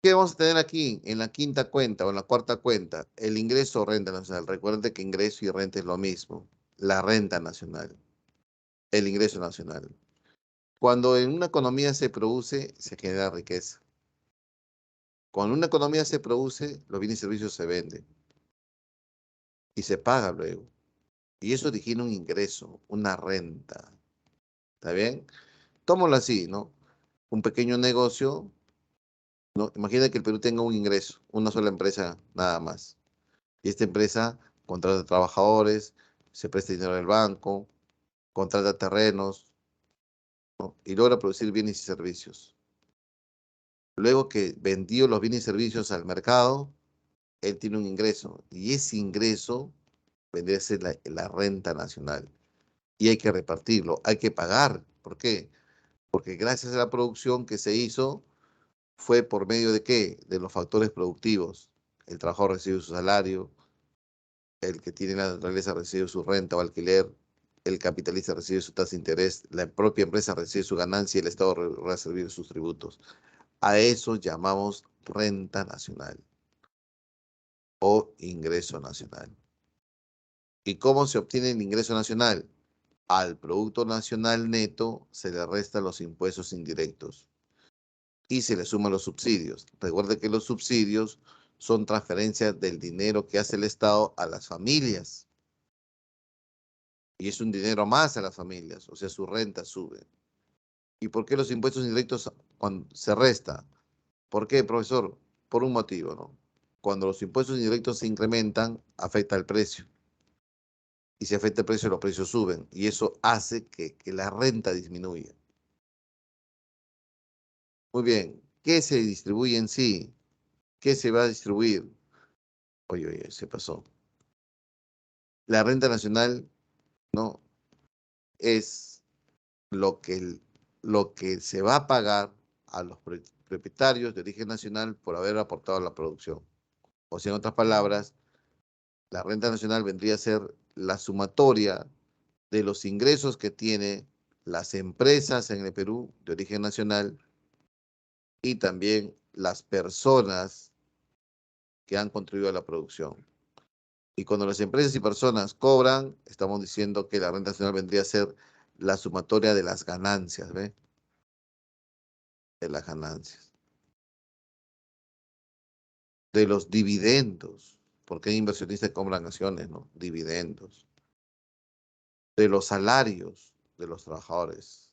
¿Qué vamos a tener aquí en la quinta cuenta o en la cuarta cuenta? El ingreso o renta nacional. Recuerden que ingreso y renta es lo mismo. La renta nacional, el ingreso nacional. Cuando en una economía se produce, se genera riqueza. Cuando una economía se produce, los bienes y servicios se venden y se paga luego. Y eso origina un ingreso, una renta. ¿Está bien? Tómalo así, ¿no? Un pequeño negocio, ¿no? Imagina que el Perú tenga un ingreso, una sola empresa nada más. Y esta empresa contrata trabajadores, se presta dinero del banco, contrata terrenos, ¿no? Y logra producir bienes y servicios. Luego que vendió los bienes y servicios al mercado, él tiene un ingreso. Y ese ingreso vendría a ser la renta nacional. Y hay que repartirlo, hay que pagar. ¿Por qué? Porque gracias a la producción que se hizo, fue por medio de qué? De los factores productivos. El trabajador recibe su salario, el que tiene la naturaleza recibe su renta o alquiler, el capitalista recibe su tasa de interés, la propia empresa recibe su ganancia y el Estado recibe sus tributos. A eso llamamos renta nacional o ingreso nacional. ¿Y cómo se obtiene el ingreso nacional? Al Producto Nacional Neto se le restan los impuestos indirectos y se le suman los subsidios. Recuerde que los subsidios son transferencias del dinero que hace el Estado a las familias. Y es un dinero más a las familias, o sea, su renta sube. ¿Y por qué los impuestos indirectos cuando se resta? ¿Por qué, profesor? Por un motivo, ¿no? Cuando los impuestos indirectos se incrementan, afecta el precio. Y si afecta el precio, los precios suben. Y eso hace que la renta disminuya. Muy bien. ¿Qué se distribuye en sí? ¿Qué se va a distribuir? Oye, oye, se pasó. La renta nacional, ¿no? Es lo que, lo que se va a pagar a los propietarios de origen nacional por haber aportado a la producción. O sea, en otras palabras, la renta nacional vendría a ser la sumatoria de los ingresos que tienen las empresas en el Perú de origen nacional y también las personas que han contribuido a la producción. Y cuando las empresas y personas cobran, estamos diciendo que la renta nacional vendría a ser la sumatoria de las ganancias, ¿ve? De las ganancias. De los dividendos, porque hay inversionistas que compran acciones, ¿no? Dividendos. De los salarios de los trabajadores.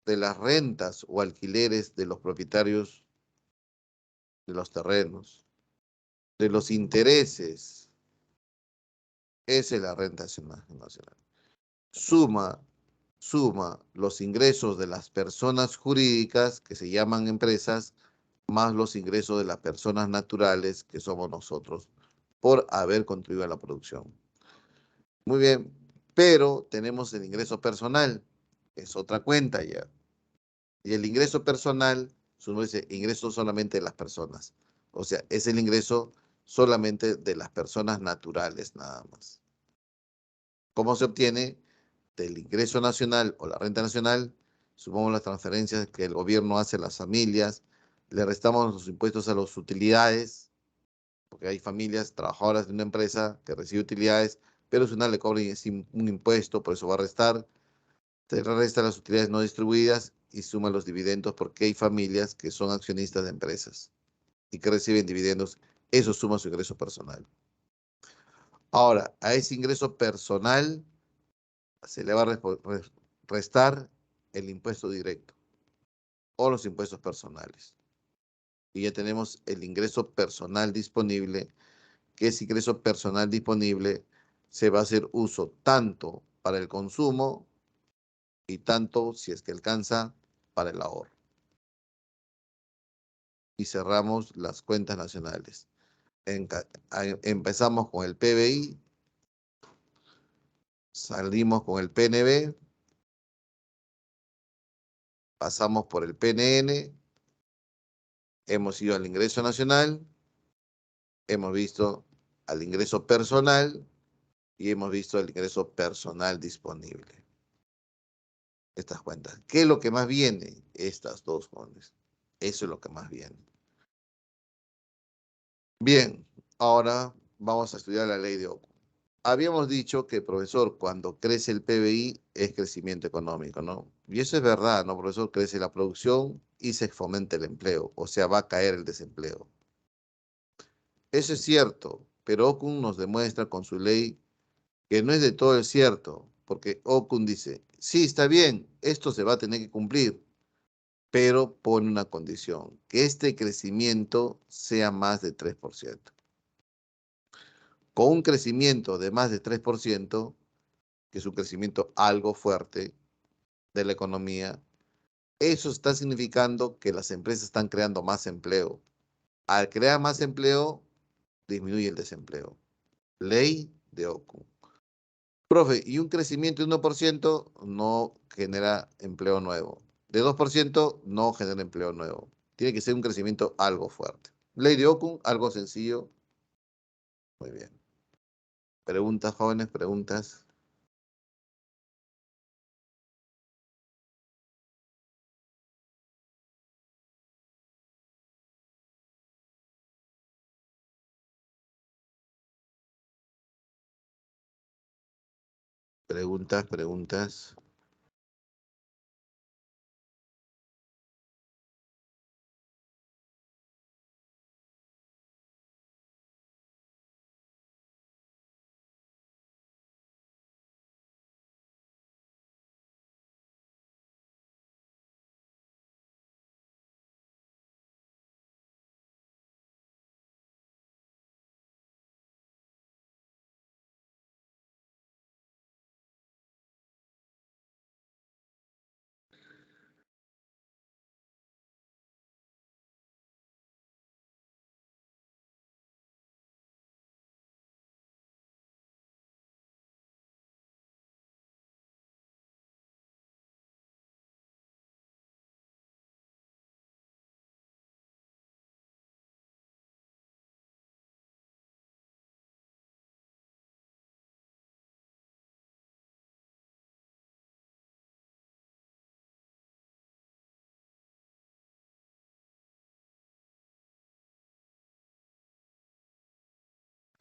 de las rentas o alquileres de los propietarios de los terrenos, de los intereses, esa es la renta nacional. Suma, suma los ingresos de las personas jurídicas, que se llaman empresas, más los ingresos de las personas naturales, que somos nosotros, por haber contribuido a la producción. Muy bien, pero tenemos el ingreso personal, es otra cuenta ya. Y el ingreso personal, su nombre dice ingreso solamente de las personas. O sea, es el ingreso solamente de las personas naturales nada más. ¿Cómo se obtiene? Del ingreso nacional o la renta nacional, sumamos las transferencias que el gobierno hace a las familias, le restamos los impuestos a las utilidades, porque hay familias trabajadoras de una empresa que recibe utilidades, pero al final le cobran un impuesto, por eso va a restar. Se resta las utilidades no distribuidas y suma los dividendos porque hay familias que son accionistas de empresas y que reciben dividendos. Eso suma su ingreso personal. Ahora, a ese ingreso personal se le va a restar el impuesto directo o los impuestos personales. Y ya tenemos el ingreso personal disponible, que ese ingreso personal disponible se va a hacer uso tanto para el consumo y tanto, si es que alcanza, para el ahorro. Y cerramos las cuentas nacionales. Empezamos con el PBI, salimos con el PNB, pasamos por el PNN, hemos ido al ingreso nacional, hemos visto al ingreso personal y hemos visto el ingreso personal disponible. Estas cuentas. ¿Qué es lo que más viene? Estas dos jóvenes. Eso es lo que más viene. Bien, ahora vamos a estudiar la ley de Ockham. Habíamos dicho que, profesor, cuando crece el PBI es crecimiento económico, ¿no? Y eso es verdad, ¿no, profesor? Crece la producción y se fomenta el empleo, o sea, va a caer el desempleo. Eso es cierto, pero Ockham nos demuestra con su ley que no es de todo el cierto, porque Ockham dice, sí, está bien, esto se va a tener que cumplir, pero pone una condición, que este crecimiento sea más de 3%. Con un crecimiento de más de 3%, que es un crecimiento algo fuerte de la economía, eso está significando que las empresas están creando más empleo. Al crear más empleo, disminuye el desempleo. Ley de Ockham. Profe, y un crecimiento de 1% no genera empleo nuevo. De 2% no genera empleo nuevo. Tiene que ser un crecimiento algo fuerte. Ley de Ockham, algo sencillo. Muy bien. Preguntas, jóvenes, preguntas. Preguntas, preguntas.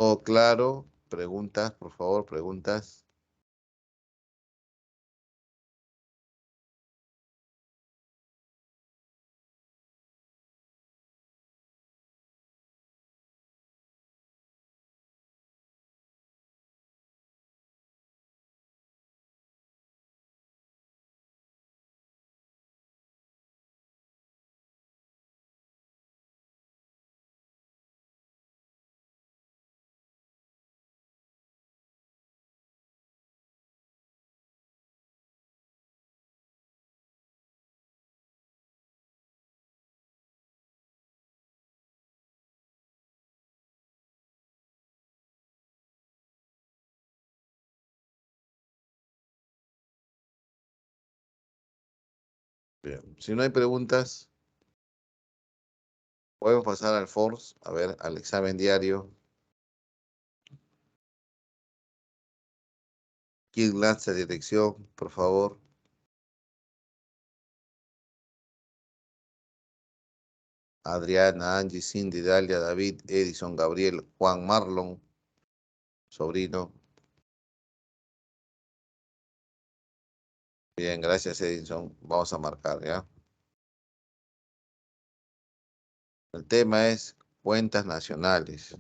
Oh, claro. Preguntas, por favor, preguntas. Bien. Si no hay preguntas, podemos pasar al FORS, a ver, al examen diario. ¿Quién lanza dirección, por favor? Adriana, Angie, Cindy, Dalia, David, Edison, Gabriel, Juan, Marlon, sobrino. Bien, gracias, Edison. Vamos a marcar, ¿ya? El tema es cuentas nacionales.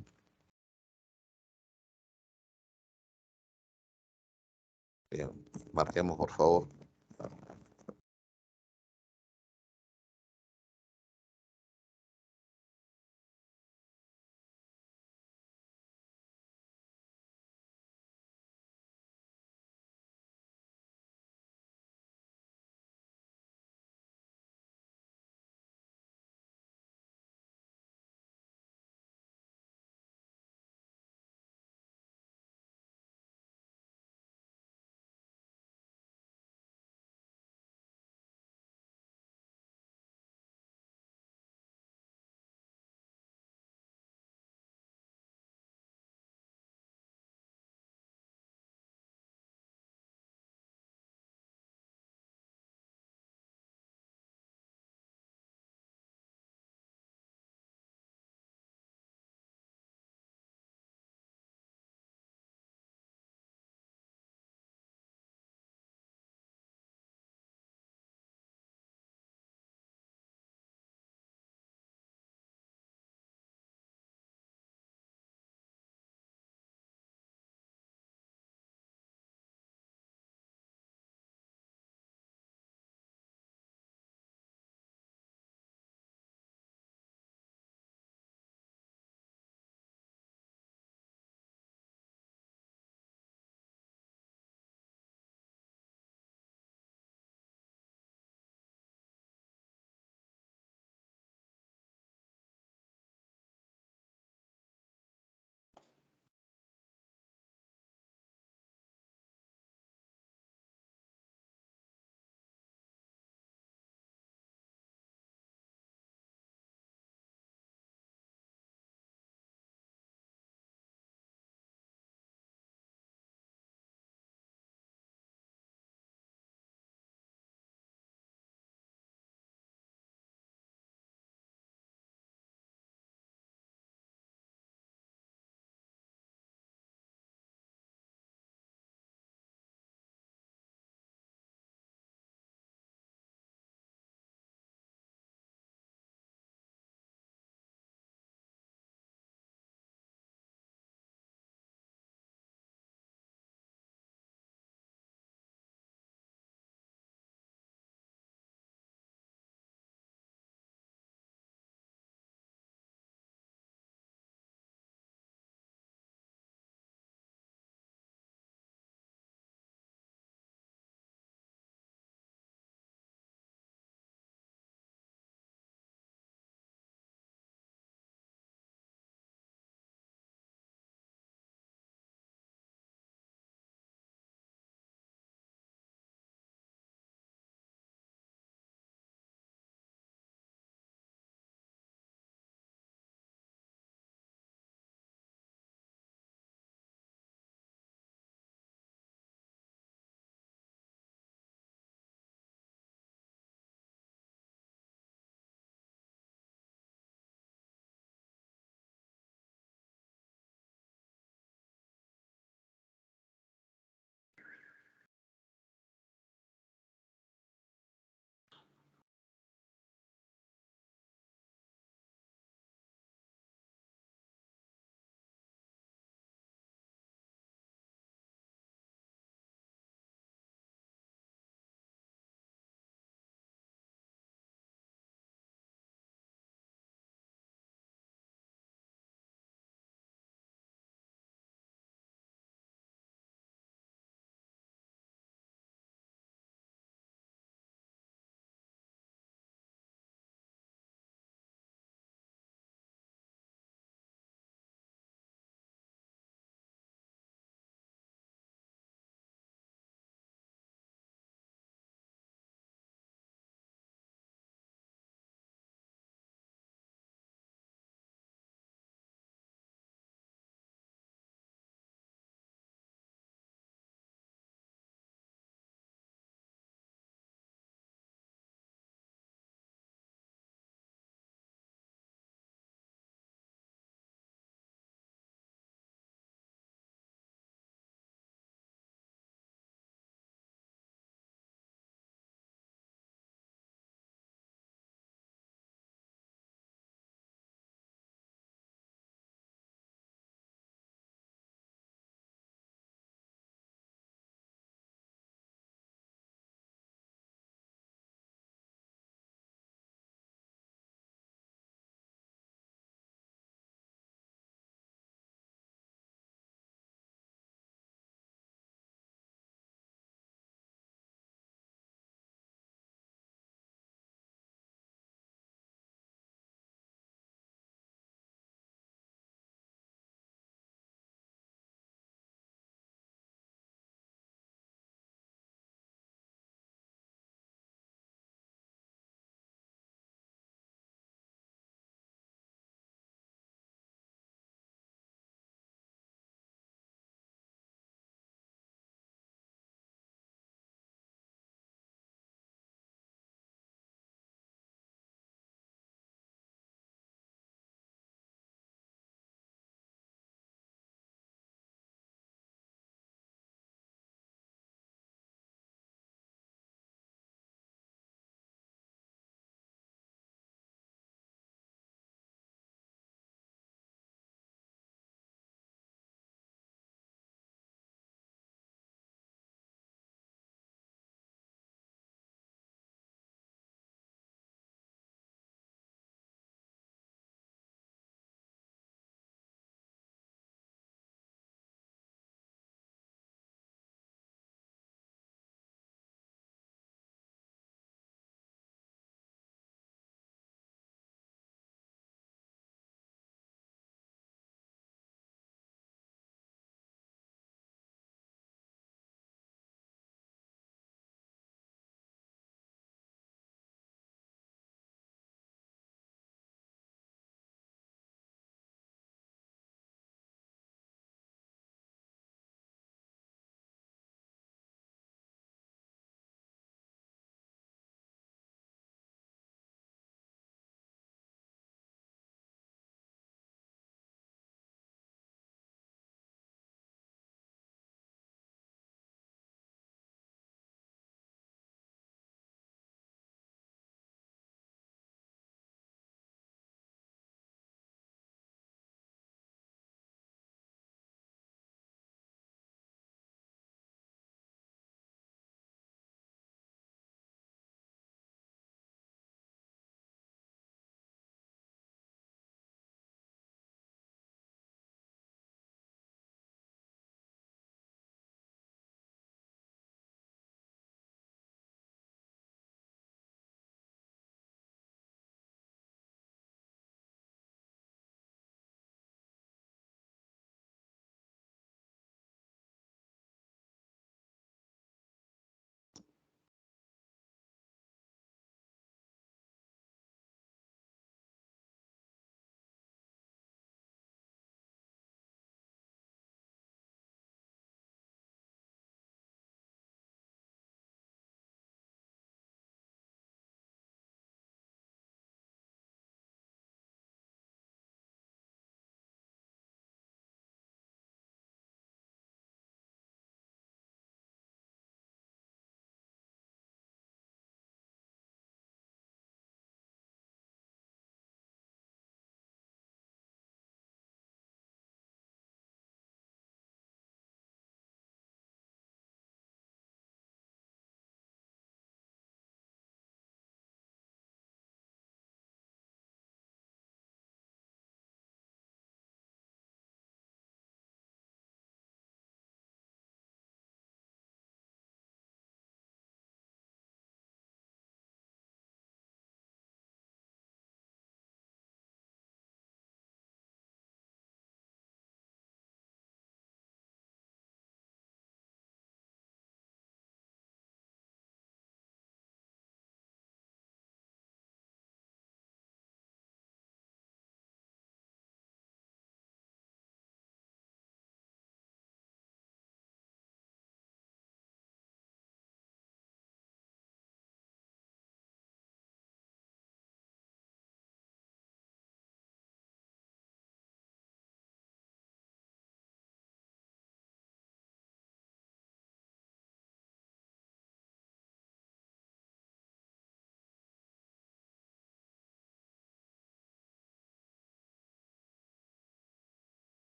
Bien, marquemos, por favor.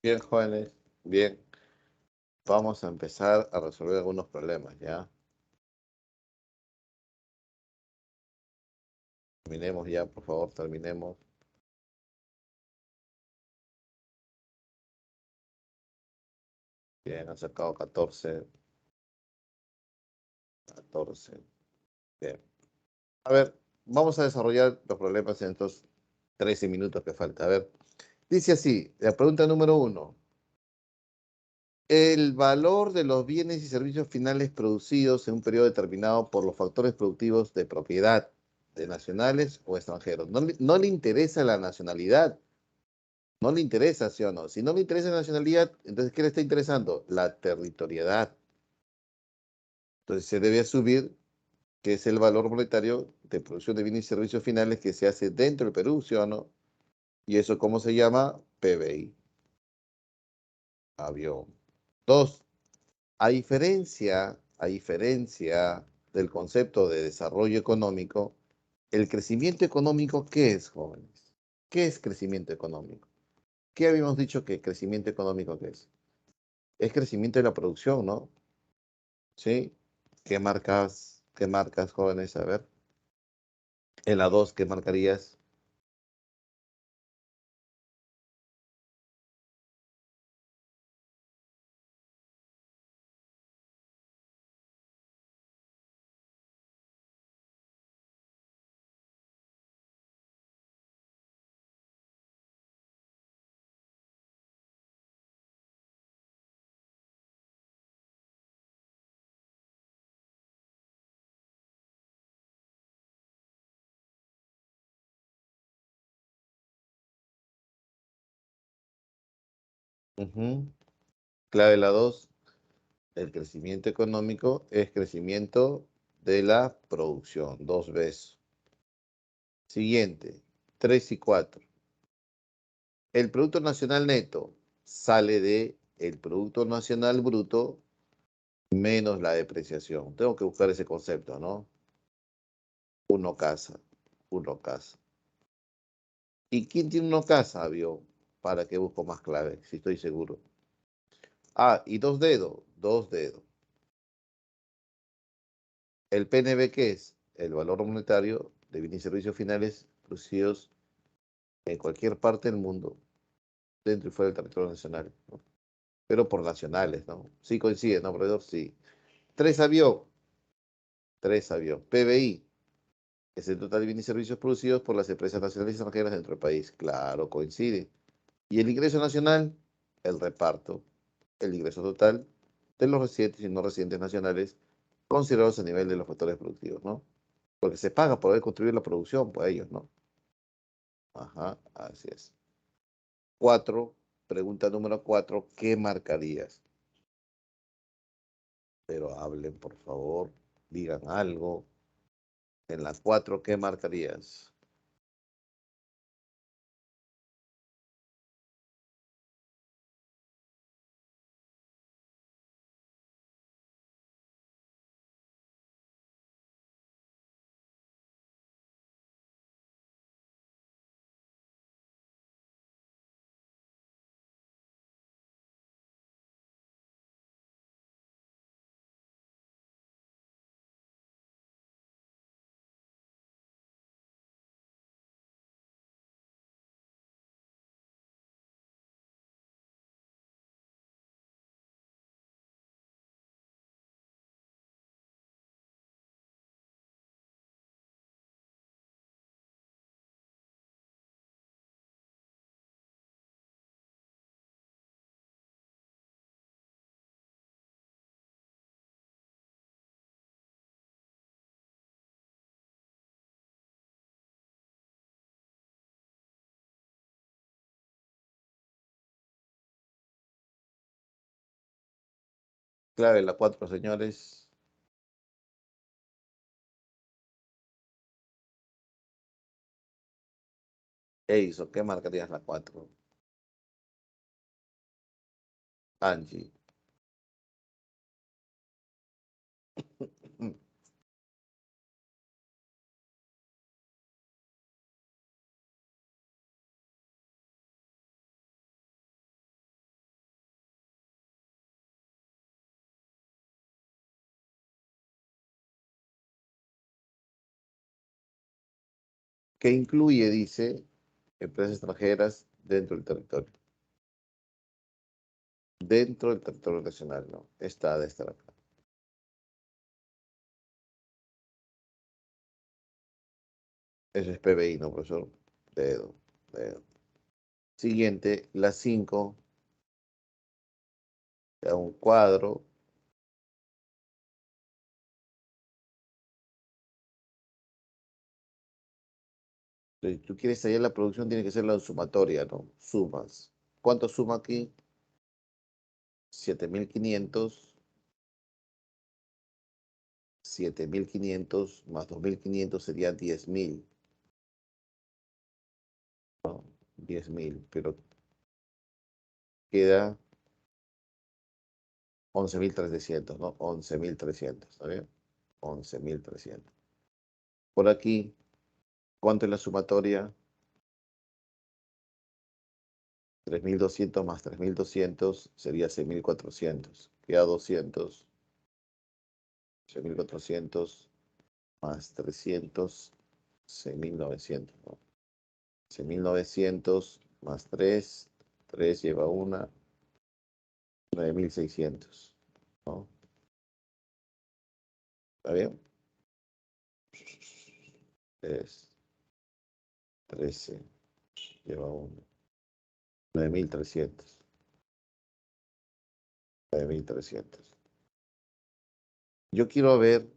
Bien, jóvenes, bien. Vamos a empezar a resolver algunos problemas, ¿ya? Terminemos ya, por favor, terminemos. Bien, han sacado 14, 14. Bien. A ver, vamos a desarrollar los problemas en estos 13 minutos que falta. A ver, dice así, la pregunta número uno. El valor de los bienes y servicios finales producidos en un periodo determinado por los factores productivos de propiedad de nacionales o extranjeros. No le interesa la nacionalidad. No le interesa, ¿sí o no? Si no le interesa la nacionalidad, entonces, ¿qué le está interesando? La territorialidad. Entonces, se debe asumir que es el valor monetario de producción de bienes y servicios finales que se hace dentro del Perú, ¿sí o no? ¿Y eso cómo se llama? PBI. Avión. Dos, a diferencia del concepto de desarrollo económico, el crecimiento económico, ¿qué es, jóvenes? ¿Qué es crecimiento económico? ¿Qué habíamos dicho que crecimiento económico qué es? Es crecimiento de la producción, ¿no? ¿Sí? Qué marcas, jóvenes? A ver. En la 2, ¿qué marcarías? Ujú. Clave la 2, el crecimiento económico es crecimiento de la producción, dos veces. Siguiente, 3 y 4. El Producto Nacional Neto sale de el Producto Nacional Bruto menos la depreciación. Tengo que buscar ese concepto, ¿no? Uno casa, uno casa. ¿Y quién tiene uno casa, vio? ¿Para qué busco más clave? Si estoy seguro. Ah, y dos dedos, dos dedos. ¿El PNB qué es? El valor monetario de bienes y servicios finales producidos en cualquier parte del mundo, dentro y fuera del territorio nacional, ¿no? Pero por nacionales, ¿no? Sí coincide, ¿no, profesor? Sí. Tres avión, tres avión. PBI es el total de bienes y servicios producidos por las empresas nacionales y extranjeras dentro del país. Claro, coincide. Y el ingreso nacional, el reparto, el ingreso total de los residentes y no residentes nacionales considerados a nivel de los factores productivos, ¿no? Porque se paga por haber construido la producción, pues ellos, ¿no? Ajá, así es. Cuatro, pregunta número 4, ¿qué marcarías? Pero hablen, por favor, digan algo. En la 4, ¿qué marcarías? Clave, la 4, señores. Eiso, ¿qué marcarías la 4? Angie. que incluye, dice, empresas extranjeras dentro del territorio. Dentro del territorio nacional, no. Esta ha de estar acá. Eso es PBI, ¿no, profesor? Dedo, dedo. Siguiente, la 5, da un cuadro. Si tú quieres hallar la producción, tiene que ser la sumatoria, ¿no? Sumas. ¿Cuánto suma aquí? 7.500. 7.500 más 2.500 sería 10.000. ¿No? 10.000, pero queda 11.300, ¿no? 11.300, ¿está bien? 11.300. Por aquí, ¿cuánto es la sumatoria? 3.200 más 3.200 sería 6.400. Queda 200. 6.400 más 300, 6.900, ¿no? 6.900 más 3, 3 lleva 1, 9.600, ¿no? ¿Está bien? Es 13, lleva 1, 9.300, 9.300. Yo quiero ver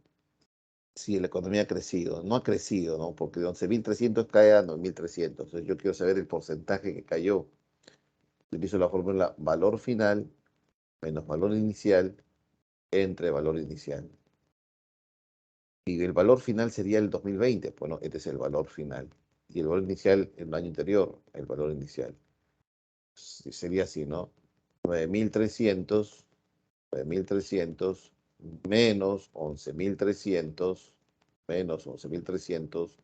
si la economía ha crecido. No ha crecido, ¿no? Porque de 11.300 cae a 9.300. Entonces yo quiero saber el porcentaje que cayó. Utilizo la fórmula valor final menos valor inicial entre valor inicial. Y el valor final sería el 2020. Bueno, este es el valor final. Y el valor inicial en el año anterior, el valor inicial. Sería así, ¿no? 9.300, 9.300 menos 11.300, menos 11.300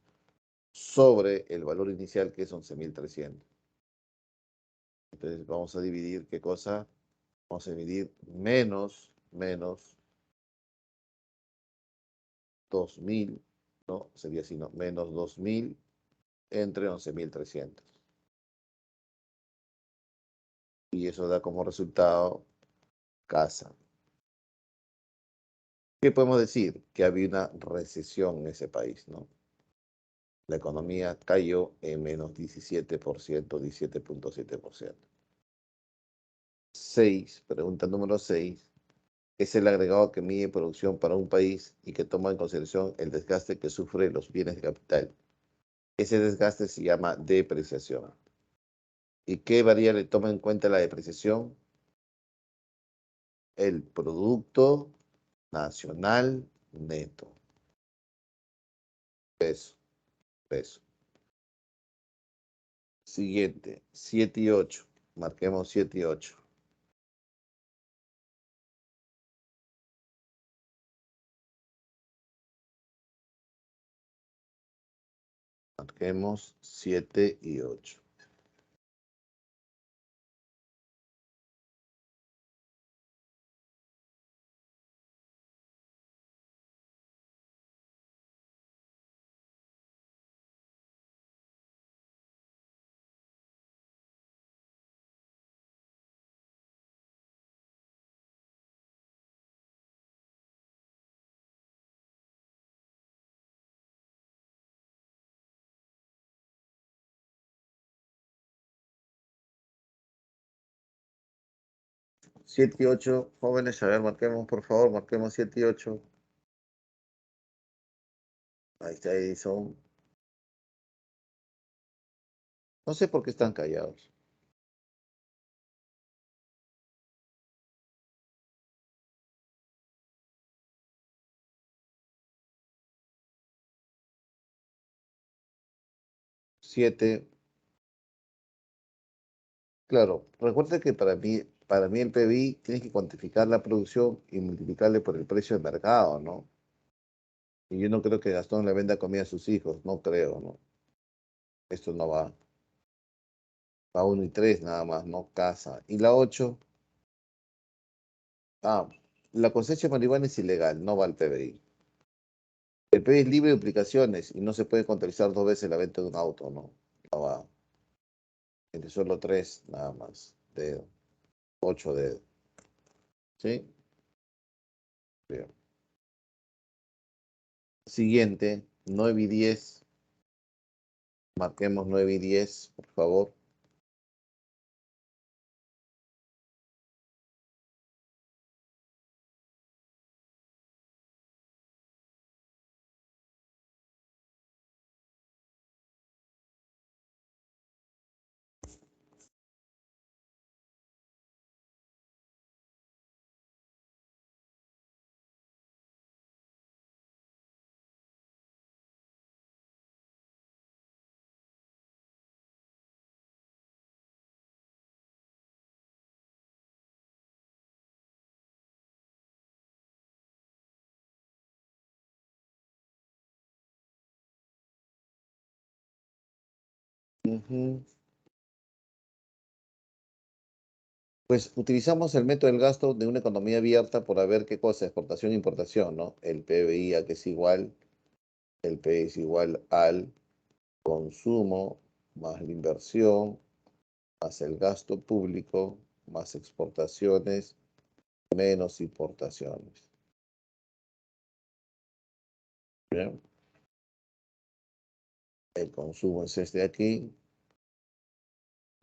sobre el valor inicial que es 11.300. Entonces vamos a dividir, ¿qué cosa? Vamos a dividir menos 2.000, ¿no? Sería así, ¿no? Menos 2.000 entre 11.300. Y eso da como resultado casa. ¿Qué podemos decir? Que había una recesión en ese país, ¿no? La economía cayó en menos 17%, 17.7%. 6, pregunta número 6, es el agregado que mide producción para un país y que toma en consideración el desgaste que sufren los bienes de capital. Ese desgaste se llama depreciación. ¿Y qué variable toma en cuenta la depreciación? El Producto Nacional Neto. Peso, peso. Siguiente, 7 y 8. Marquemos 7 y 8. Marquemos 7 y 8. Siete y 8, jóvenes, a ver, marquemos, por favor, marquemos 7 y 8. Ahí está Edison. No sé por qué están callados. 7. Claro, recuerda que para mí el PBI tienes que cuantificar la producción y multiplicarle por el precio de mercado, ¿no? Y yo no creo que Gastón le venda comida a sus hijos, no creo, ¿no? Esto no va. Va 1 y 3 nada más, no casa. Y la 8, la cosecha de marihuana es ilegal, no va al PBI. El PBI es libre de implicaciones y no se puede contabilizar 2 veces la venta de un auto, ¿no? No va. Entre solo 3, nada más. Dedo. 8 dedos. ¿Sí? Bien. Siguiente, 9 y 10. Marquemos 9 y 10, por favor. Ujú. Pues utilizamos el método del gasto de una economía abierta por ver qué cosa, exportación e importación, ¿no? El PBI a que es igual, el PBI es igual al consumo más la inversión, más el gasto público, más exportaciones, menos importaciones. Bien, el consumo es este de aquí,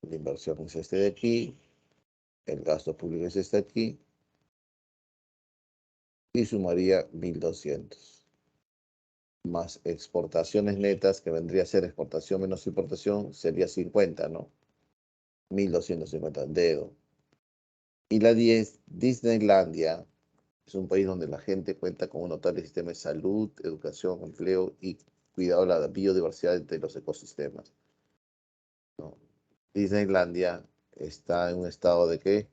la inversión es este de aquí, el gasto público es este de aquí, y sumaría 1.200. Más exportaciones netas, que vendría a ser exportación menos importación, sería 50, ¿no? 1.250, dedo. Y la 10, Disneylandia, es un país donde la gente cuenta con un notable sistema de salud, educación, empleo y cuidado de la biodiversidad de los ecosistemas, ¿no? Disneylandia está en un estado de ¿qué?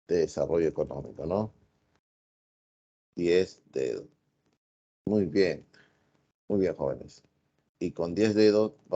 De desarrollo económico, ¿no? 10 dedos. Muy bien, jóvenes. Y con 10 dedos